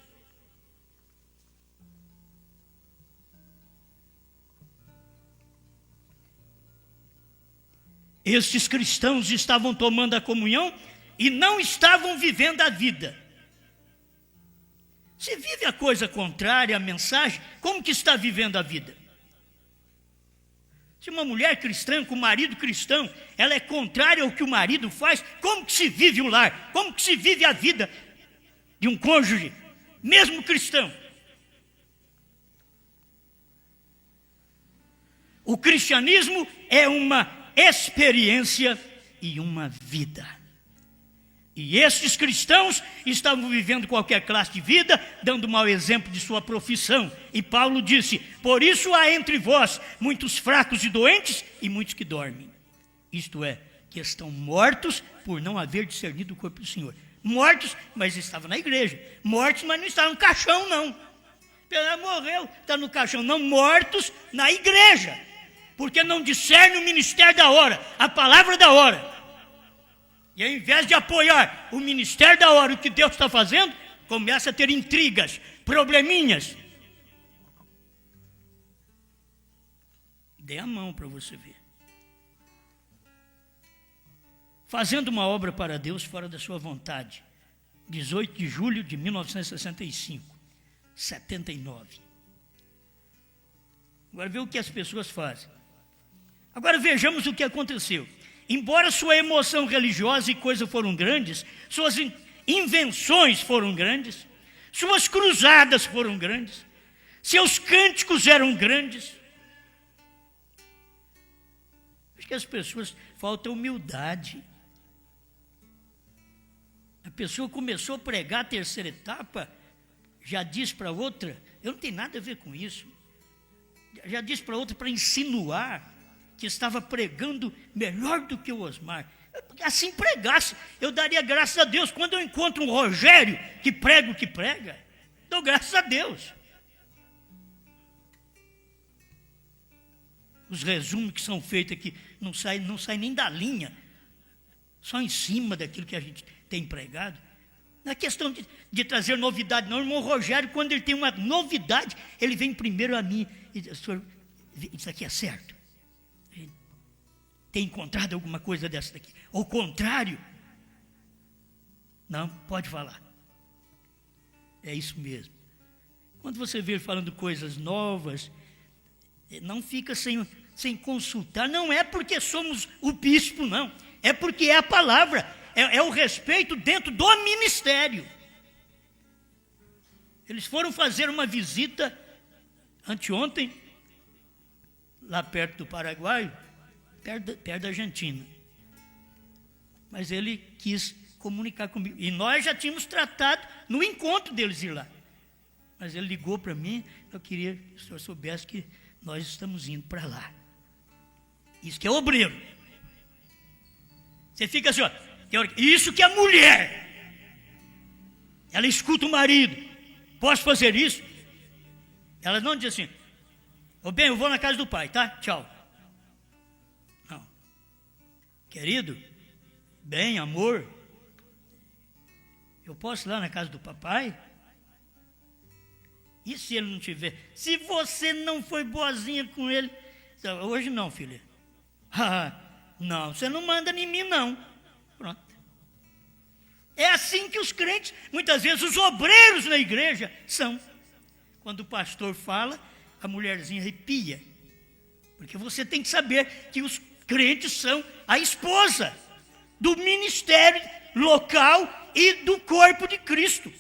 Estes cristãos estavam tomando a comunhão e não estavam vivendo a vida. Se vive a coisa contrária à mensagem, como que está vivendo a vida? Se uma mulher cristã com o marido cristão, ela é contrária ao que o marido faz, como que se vive um lar? Como que se vive a vida de um cônjuge, mesmo cristão? O cristianismo é uma experiência e uma vida. E esses cristãos estavam vivendo qualquer classe de vida, dando mau exemplo de sua profissão. E Paulo disse: por isso há entre vós muitos fracos e doentes e muitos que dormem. Isto é, que estão mortos por não haver discernido o corpo do Senhor. Mortos, mas estavam na igreja. Mortos, mas não estavam no caixão, não. Morreu, está no caixão, não. Mortos na igreja. Porque não discerne o ministério da hora, a palavra da hora. E ao invés de apoiar o ministério da hora, o que Deus está fazendo, começa a ter intrigas, probleminhas. Dê a mão para você ver. Fazendo uma obra para Deus fora da sua vontade. 18 de julho de 1965, 79. Agora vê o que as pessoas fazem. Agora vejamos o que aconteceu. Embora sua emoção religiosa e coisa foram grandes, suas invenções foram grandes, suas cruzadas foram grandes, seus cânticos eram grandes. Acho que as pessoas falta humildade. pessoa começou a pregar a terceira etapa, já disse para outra, eu não tenho nada a ver com isso, já disse para outra para insinuar que estava pregando melhor do que o Osmar. Assim pregasse, eu daria graças a Deus. Quando eu encontro um Rogério que prega o que prega, dou graças a Deus. Os resumos que são feitos aqui não sai nem da linha, só em cima daquilo que a gente tem pregado. Não é questão de trazer novidade, não. O irmão Rogério, quando ele tem uma novidade, ele vem primeiro a mim e diz: senhor, isso aqui é certo? Tem encontrado alguma coisa dessa daqui? Ao contrário? Não, pode falar. É isso mesmo. Quando você vê ele falando coisas novas, não fica sem consultar. Não é porque somos o bispo, não. É porque é a palavra. É o respeito dentro do ministério. Eles foram fazer uma visita anteontem, lá perto do Paraguai, perto da Argentina. Mas ele quis comunicar comigo. E nós já tínhamos tratado no encontro deles ir lá. Mas ele ligou para mim, eu queria que o senhor soubesse que nós estamos indo para lá. Isso que é obreiro. Você fica assim, ó, isso que é mulher. Ela escuta o marido. Posso fazer isso? Ela não diz assim: ô bem, eu vou na casa do pai, tá? Tchau. Não. Querido, bem, amor, eu posso ir lá na casa do papai? E se ele não tiver? Se você não foi boazinha com ele? Hoje não, filha. Não, você não manda em mim, não. Pronto. É assim que os crentes, muitas vezes os obreiros na igreja são. Quando o pastor fala, a mulherzinha arrepia. Porque você tem que saber que os crentes são a esposa do ministério local e do corpo de Cristo.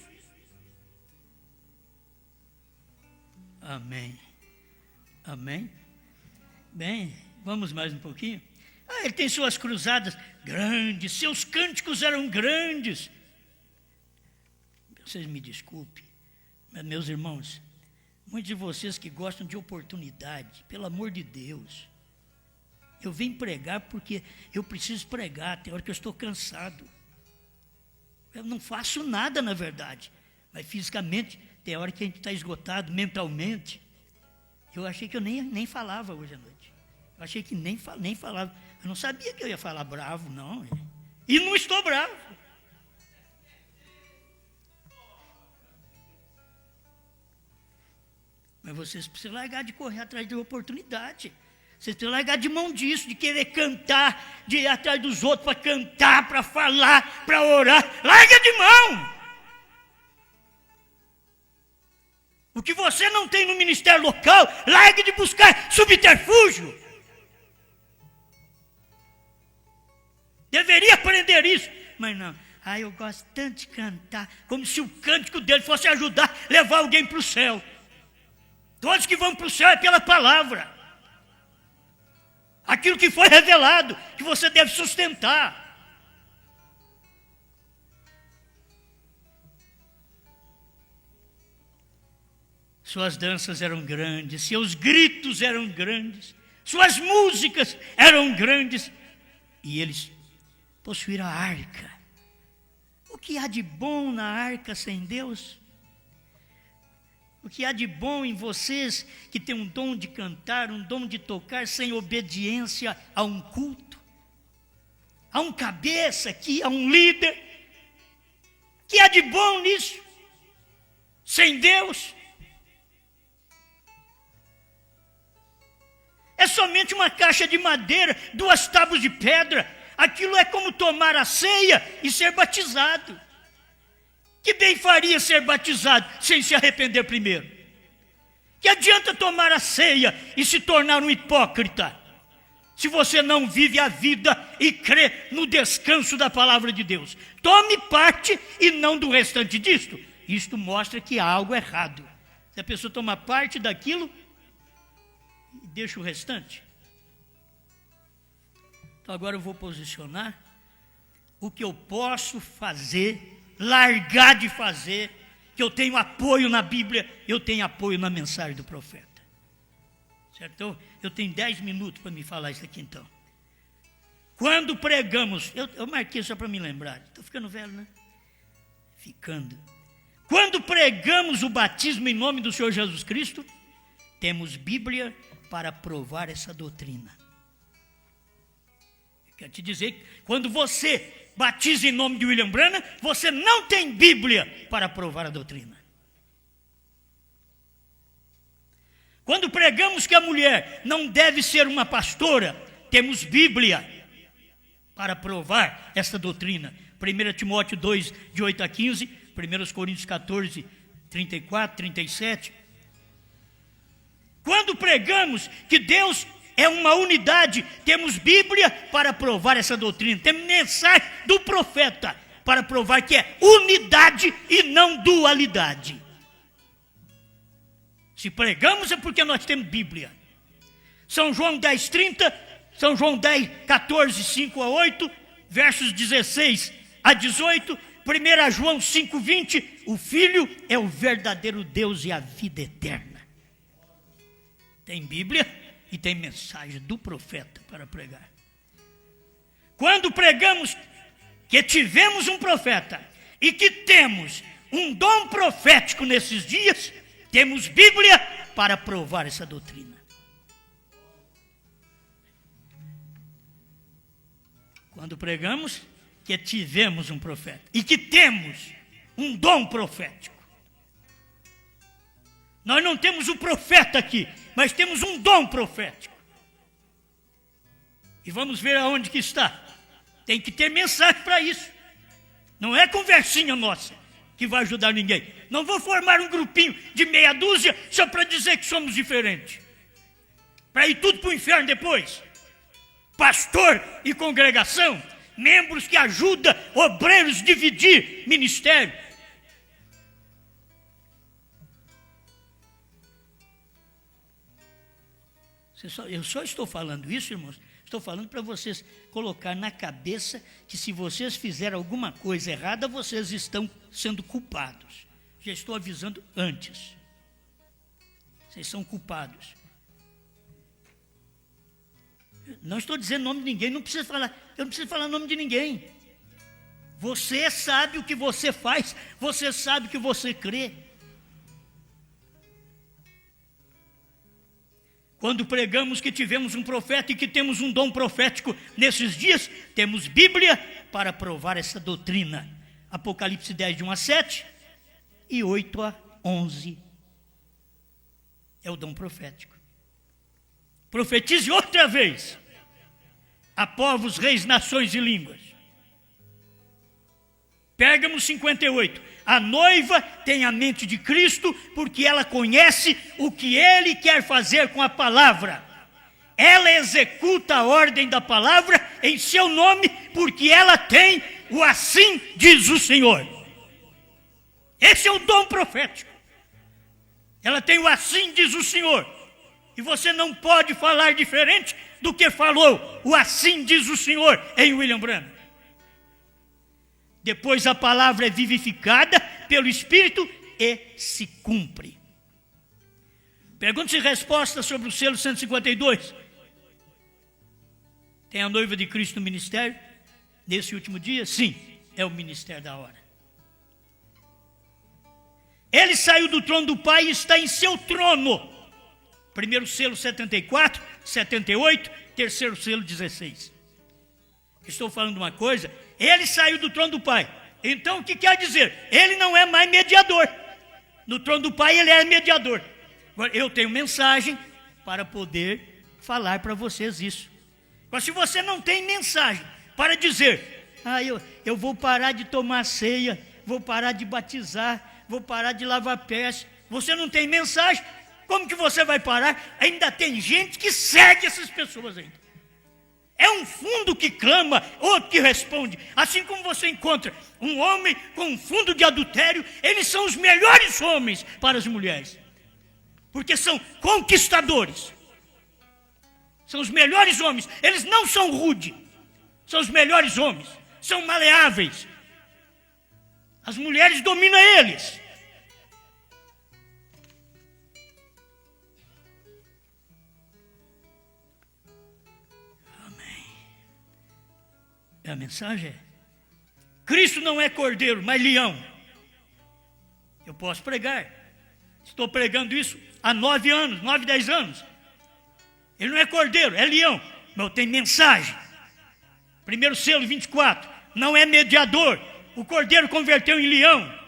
Amém. Amém. Bem, vamos mais um pouquinho. Ele tem suas cruzadas grandes, seus cânticos eram grandes. Vocês me desculpem, mas meus irmãos, muitos de vocês que gostam de oportunidade, pelo amor de Deus, eu venho pregar porque eu preciso pregar, tem hora que eu estou cansado. Eu não faço nada, na verdade, mas fisicamente tem hora que a gente está esgotado, mentalmente. Eu achei que eu nem falava hoje à noite. Eu achei que nem falava. Eu não sabia que eu ia falar bravo, não. E não estou bravo. Mas vocês precisam largar de correr atrás de oportunidade. Vocês precisam largar de mão disso, de querer cantar, de ir atrás dos outros para cantar, para falar, para orar. Larga de mão! O que você não tem no ministério local, largue de buscar subterfúgio. Deveria aprender isso, mas não. Eu gosto tanto de cantar, como se o cântico dele fosse ajudar a levar alguém para o céu. Todos que vão para o céu é pela palavra. Aquilo que foi revelado, que você deve sustentar. Suas danças eram grandes, seus gritos eram grandes, suas músicas eram grandes, e eles possuíram a arca. O que há de bom na arca sem Deus? O que há de bom em vocês que têm um dom de cantar, um dom de tocar, sem obediência a um culto? A um cabeça aqui, a um líder? O que há de bom nisso? Sem Deus? É somente uma caixa de madeira, 2 tábuas de pedra. Aquilo é como tomar a ceia e ser batizado. Que bem faria ser batizado sem se arrepender primeiro? Que adianta tomar a ceia e se tornar um hipócrita, se você não vive a vida e crê no descanso da palavra de Deus? Tome parte e não do restante disto. Isto mostra que há algo errado. Se a pessoa toma parte daquilo e deixa o restante. Então agora eu vou posicionar o que eu posso fazer largar de fazer, que eu tenho apoio na Bíblia, eu tenho apoio na mensagem do profeta. Certo? Então, eu tenho 10 minutos para me falar isso aqui então. Quando pregamos, eu marquei só para me lembrar, estou ficando velho, né? Ficando. Quando pregamos o batismo em nome do Senhor Jesus Cristo, temos Bíblia para provar essa doutrina. Eu quero te dizer que quando você batiza em nome de William Branham, você não tem Bíblia para provar a doutrina. Quando pregamos que a mulher não deve ser uma pastora, temos Bíblia para provar essa doutrina. 1 Timóteo 2, de 8 a 15, 1 Coríntios 14, 34, 37. Quando pregamos que Deus é uma unidade, temos Bíblia para provar essa doutrina. Temos mensagem do profeta para provar que é unidade e não dualidade. Se pregamos é porque nós temos Bíblia. São João 10, 30, São João 10, 14, 5 a 8, versos 16 a 18, 1 João 5, 20, o Filho é o verdadeiro Deus e a vida eterna. Tem Bíblia e tem mensagem do profeta para pregar. Quando pregamos que tivemos um profeta e que temos um dom profético nesses dias, temos Bíblia para provar essa doutrina. Quando pregamos que tivemos um profeta e que temos um dom profético. Nós não temos o profeta aqui, mas temos um dom profético. E vamos ver aonde que está. Tem que ter mensagem para isso. Não é conversinha nossa que vai ajudar ninguém. Não vou formar um grupinho de meia dúzia só para dizer que somos diferentes. Para ir tudo para o inferno depois. Pastor e congregação, membros que ajudam obreiros a dividir ministério. Eu só estou falando isso, irmãos, estou falando para vocês colocar na cabeça que se vocês fizerem alguma coisa errada, vocês estão sendo culpados. Já estou avisando antes. Vocês são culpados. Não estou dizendo nome de ninguém, eu não preciso falar nome de ninguém. Você sabe o que você faz, você sabe o que você crê. Quando pregamos que tivemos um profeta e que temos um dom profético nesses dias, temos Bíblia para provar essa doutrina. Apocalipse 10, de 1 a 7 e 8 a 11. É o dom profético. Profetize outra vez a povos, reis, nações e línguas. Pérgamo 58. A noiva tem a mente de Cristo porque ela conhece o que Ele quer fazer com a palavra. Ela executa a ordem da palavra em seu nome porque ela tem o assim diz o Senhor. Esse é o dom profético. Ela tem o assim diz o Senhor. E você não pode falar diferente do que falou o assim diz o Senhor em William Branham. Depois a palavra é vivificada pelo Espírito e se cumpre. Perguntas e respostas sobre o selo 152. Tem a noiva de Cristo no ministério? Nesse último dia? Sim, é o ministério da hora. Ele saiu do trono do Pai e está em seu trono. Primeiro selo 74, 78, terceiro selo 16. Estou falando uma coisa, ele saiu do trono do Pai. Então o que quer dizer? Ele não é mais mediador. No trono do Pai ele é mediador. Agora, eu tenho mensagem para poder falar para vocês isso. Mas se você não tem mensagem para dizer, eu vou parar de tomar ceia, vou parar de batizar, vou parar de lavar pés, você não tem mensagem, como que você vai parar? Ainda tem gente que segue essas pessoas ainda. É um fundo que clama, outro que responde. Assim como você encontra um homem com um fundo de adultério, eles são os melhores homens para as mulheres. Porque são conquistadores. São os melhores homens. Eles não são rudes. São os melhores homens. São maleáveis. As mulheres dominam eles. Amém. A mensagem é: Cristo não é cordeiro, mas leão. Eu posso pregar. Estou pregando isso há 9 anos, 9, 10 anos. Ele não é cordeiro, é leão. Mas eu tenho mensagem. 1 selo 24. Não é mediador. O cordeiro converteu em leão.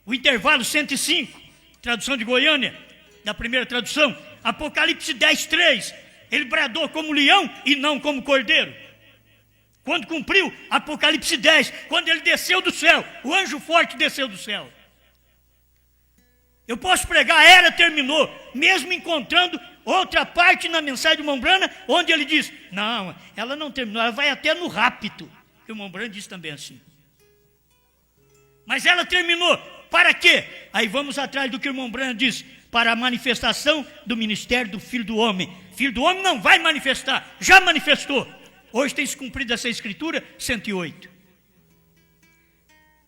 O intervalo 105. Tradução de Goiânia, da primeira tradução. Apocalipse 10, 3. Ele bradou como leão e não como cordeiro. Quando cumpriu Apocalipse 10, quando ele desceu do céu, o anjo forte desceu do céu. Eu posso pregar, a era terminou, mesmo encontrando outra parte na mensagem do irmão Branham, onde ele diz, não, ela não terminou, ela vai até no rapto. O irmão Branham diz também assim. Mas ela terminou, para quê? Aí vamos atrás do que o irmão Branham diz, para a manifestação do ministério do Filho do Homem. Filho do Homem não vai manifestar, já manifestou. Hoje tem se cumprido essa escritura, 108.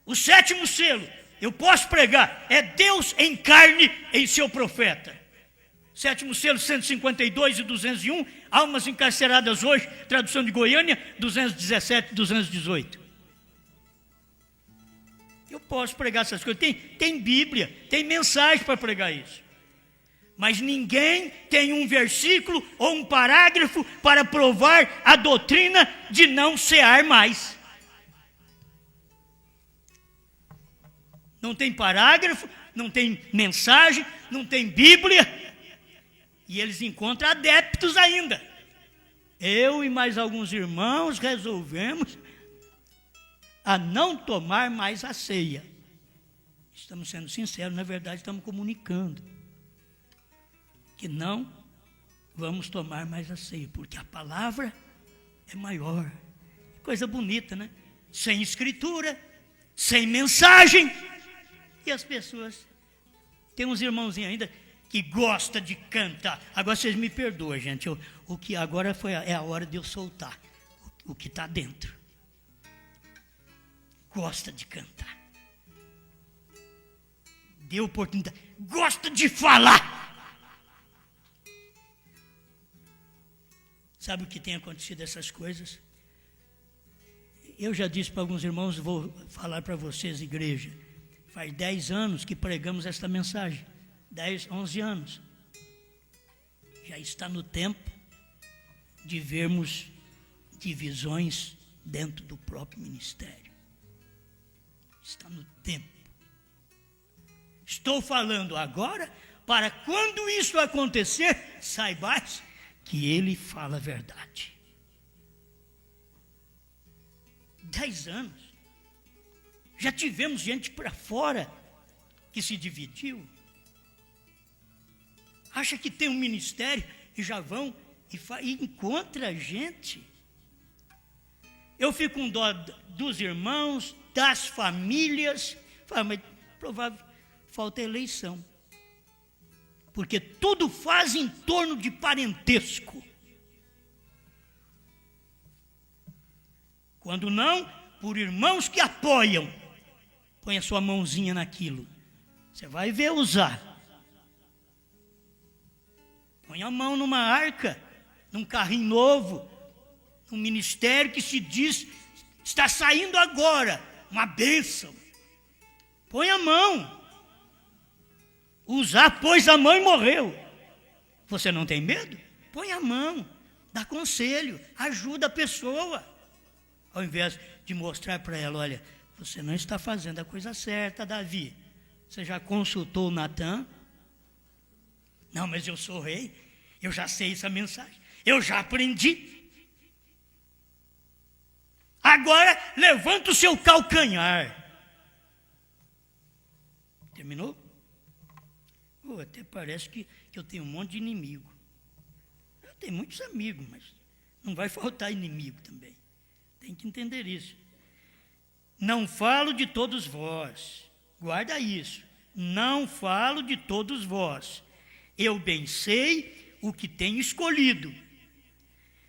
O 7º selo, eu posso pregar, é Deus em carne em seu profeta. 7º selo, 152 e 201, almas encarceradas hoje, tradução de Goiânia, 217 e 218. Eu posso pregar essas coisas, tem Bíblia, tem mensagem para pregar isso. Mas ninguém tem um versículo ou um parágrafo para provar a doutrina de não cear mais. Não tem parágrafo, não tem mensagem, não tem Bíblia. E eles encontram adeptos ainda. Eu e mais alguns irmãos resolvemos a não tomar mais a ceia. Estamos sendo sinceros, na verdade estamos comunicando que não vamos tomar mais a ceia, porque a palavra é maior. Coisa bonita, né? Sem escritura, sem mensagem. E as pessoas, tem uns irmãozinhos ainda que gostam de cantar. Agora vocês me perdoam, gente. O que agora é a hora de eu soltar o que está dentro. Gosta de cantar. Dê oportunidade. Gosta de falar. Sabe o que tem acontecido essas coisas? Eu já disse para alguns irmãos, vou falar para vocês, igreja. Faz 10 anos que pregamos esta mensagem. 10, 11 anos. Já está no tempo de vermos divisões dentro do próprio ministério. Está no tempo. Estou falando agora para quando isso acontecer, saibais que ele fala a verdade. 10 anos. Já tivemos gente para fora que se dividiu. Acha que tem um ministério e já vão e encontra gente. Eu fico com dó dos irmãos, das famílias. Fala, mas provável falta eleição. Porque tudo faz em torno de parentesco. Quando não, por irmãos que apoiam. Põe a sua mãozinha naquilo. Você vai ver usar. Põe a mão numa arca, num carrinho novo, num ministério que se diz, está saindo agora, uma bênção. Põe a mão. Usar, pôs a mão e morreu. Você não tem medo? Põe a mão, dá conselho, ajuda a pessoa. Ao invés de mostrar para ela, olha, você não está fazendo a coisa certa, Davi. Você já consultou o Natan? Não, mas eu sou rei, eu já sei essa mensagem, eu já aprendi. Agora, levanta o seu calcanhar. Terminou? Até parece que eu tenho um monte de inimigo. Eu tenho muitos amigos, mas não vai faltar inimigo também. Tem que entender isso. Não falo de todos vós. Guarda isso. Não falo de todos vós. Eu bem sei o que tenho escolhido.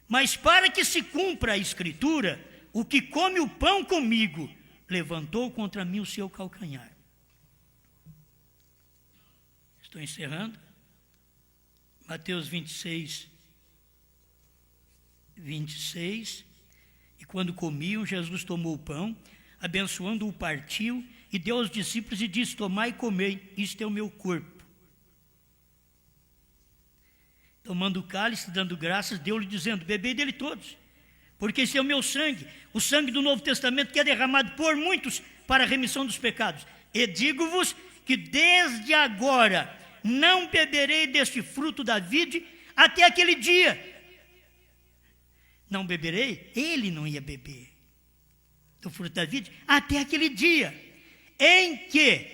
Mas para que se cumpra a escritura, o que come o pão comigo, levantou contra mim o seu calcanhar. Estou encerrando. Mateus 26. E quando comiam, Jesus tomou o pão, abençoando-o, partiu e deu aos discípulos e disse: tomai e comei, isto é o meu corpo. Tomando o cálice, dando graças, deu-lhe dizendo: bebei dele todos, porque esse é o meu sangue, o sangue do Novo Testamento, que é derramado por muitos para a remissão dos pecados. E digo-vos que desde agora não beberei deste fruto da vide até aquele dia. Não beberei, ele não ia beber do fruto da vide até aquele dia em que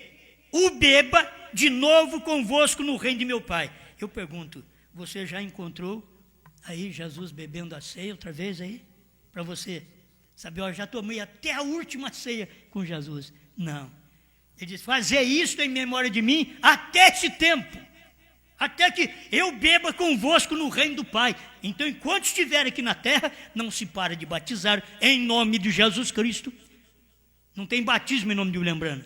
o beba de novo convosco no reino de meu Pai. Eu pergunto, você já encontrou aí Jesus bebendo a ceia outra vez aí? Para você saber, eu já tomei até a última ceia com Jesus. Não. Ele diz: fazer isto em memória de mim até esse tempo, até que eu beba convosco no reino do Pai. Então, enquanto estiver aqui na terra, não se para de batizar em nome de Jesus Cristo. Não tem batismo em nome de William Branham.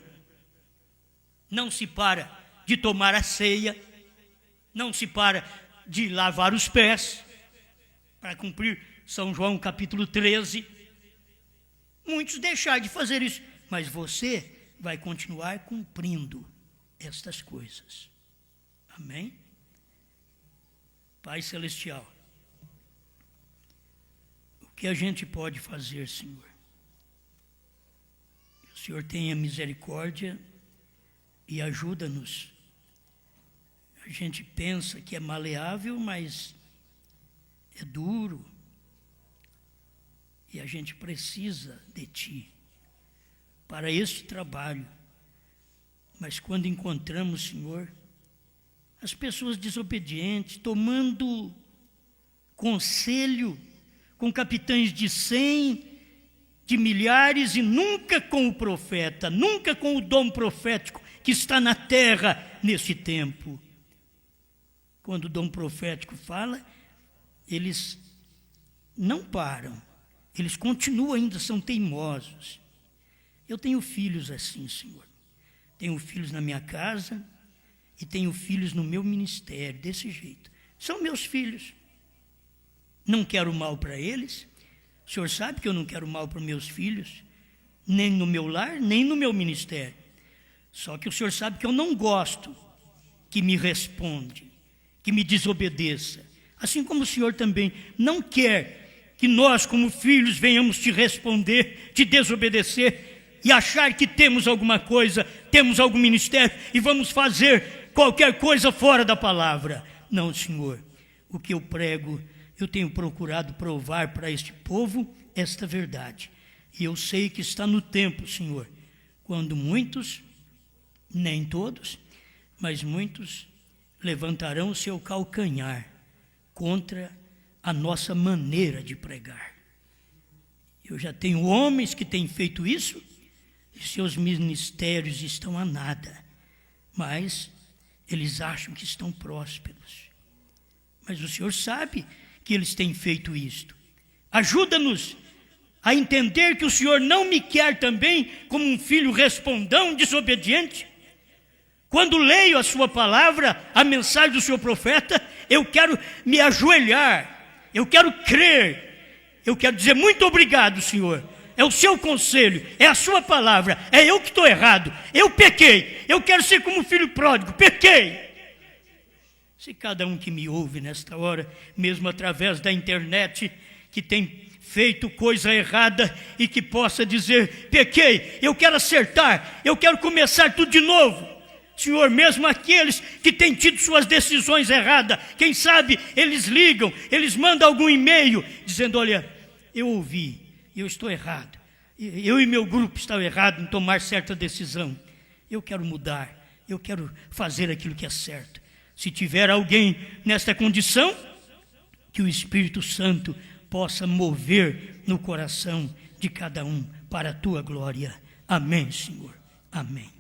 Não se para de tomar a ceia. Não se para de lavar os pés, para cumprir São João capítulo 13. Muitos deixaram de fazer isso, mas você vai continuar cumprindo estas coisas. Amém? Pai Celestial, o que a gente pode fazer, Senhor? O Senhor tenha misericórdia e ajuda-nos. A gente pensa que é maleável, mas é duro. E a gente precisa de Ti para este trabalho. Mas quando encontramos, Senhor, as pessoas desobedientes, tomando conselho com capitães de 100, de milhares, e nunca com o profeta, nunca com o dom profético que está na terra nesse tempo. Quando o dom profético fala, eles não param, eles continuam ainda, são teimosos. Eu tenho filhos assim, Senhor. Tenho filhos na minha casa e tenho filhos no meu ministério, desse jeito. São meus filhos. Não quero mal para eles. O Senhor sabe que eu não quero mal para meus filhos, nem no meu lar, nem no meu ministério. Só que o Senhor sabe que eu não gosto que me responde, que me desobedeça. Assim como o Senhor também não quer que nós, como filhos, venhamos te responder, te desobedecer e achar que temos alguma coisa, temos algum ministério e vamos fazer qualquer coisa fora da palavra. Não, Senhor. O que eu prego, eu tenho procurado provar para este povo esta verdade. E eu sei que está no tempo, Senhor, quando muitos, nem todos, mas muitos levantarão o seu calcanhar contra a nossa maneira de pregar. Eu já tenho homens que têm feito isso e seus ministérios estão a nada, mas eles acham que estão prósperos. Mas o Senhor sabe que eles têm feito isto. Ajuda-nos a entender que o Senhor não me quer também como um filho respondão, desobediente. Quando leio a sua palavra, a mensagem do seu profeta, eu quero me ajoelhar, eu quero crer, eu quero dizer muito obrigado, Senhor. É o seu conselho, é a sua palavra, é eu que estou errado, eu pequei, eu quero ser como filho pródigo, pequei. Se cada um que me ouve nesta hora, mesmo através da internet, que tem feito coisa errada e que possa dizer, pequei, eu quero acertar, eu quero começar tudo de novo. Senhor, mesmo aqueles que têm tido suas decisões erradas, quem sabe eles ligam, eles mandam algum e-mail dizendo, olha, eu ouvi, eu estou errado, eu e meu grupo estão errados em tomar certa decisão, eu quero mudar, eu quero fazer aquilo que é certo. Se tiver alguém nesta condição, que o Espírito Santo possa mover no coração de cada um para a tua glória. Amém, Senhor. Amém.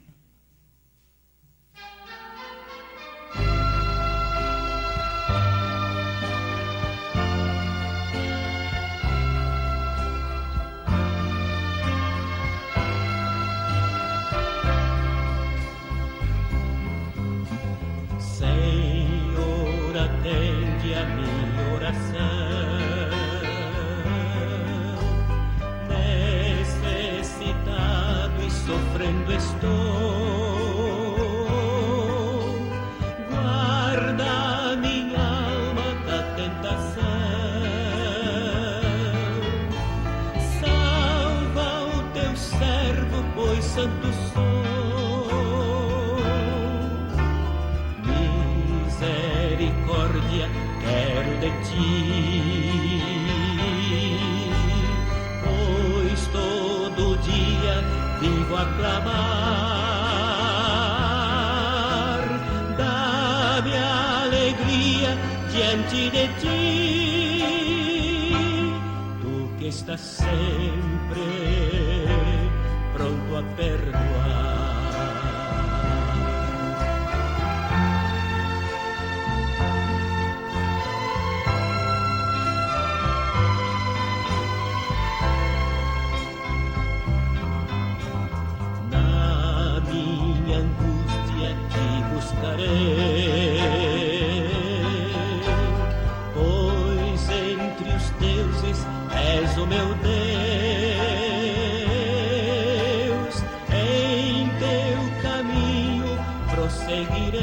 sofrendo estou. Guarda minha alma da tentação, salva o teu servo, pois santo sou. Misericórdia quero de ti, pois todo dia vivo a clamar. Dá-me alegria diante de ti, tu que estás sempre pronto a perdoar. Pois entre os deuses és o meu Deus, em teu caminho prosseguirei,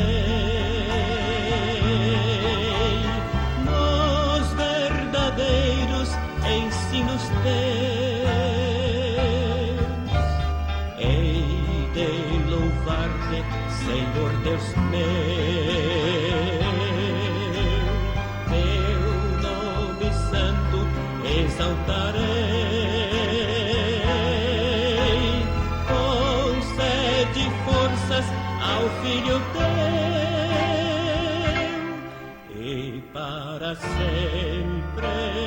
nos verdadeiros ensinos teus, hei de louvar-te, Senhor Deus meu, teu nome santo exaltarei. Concede forças ao Filho teu, e para sempre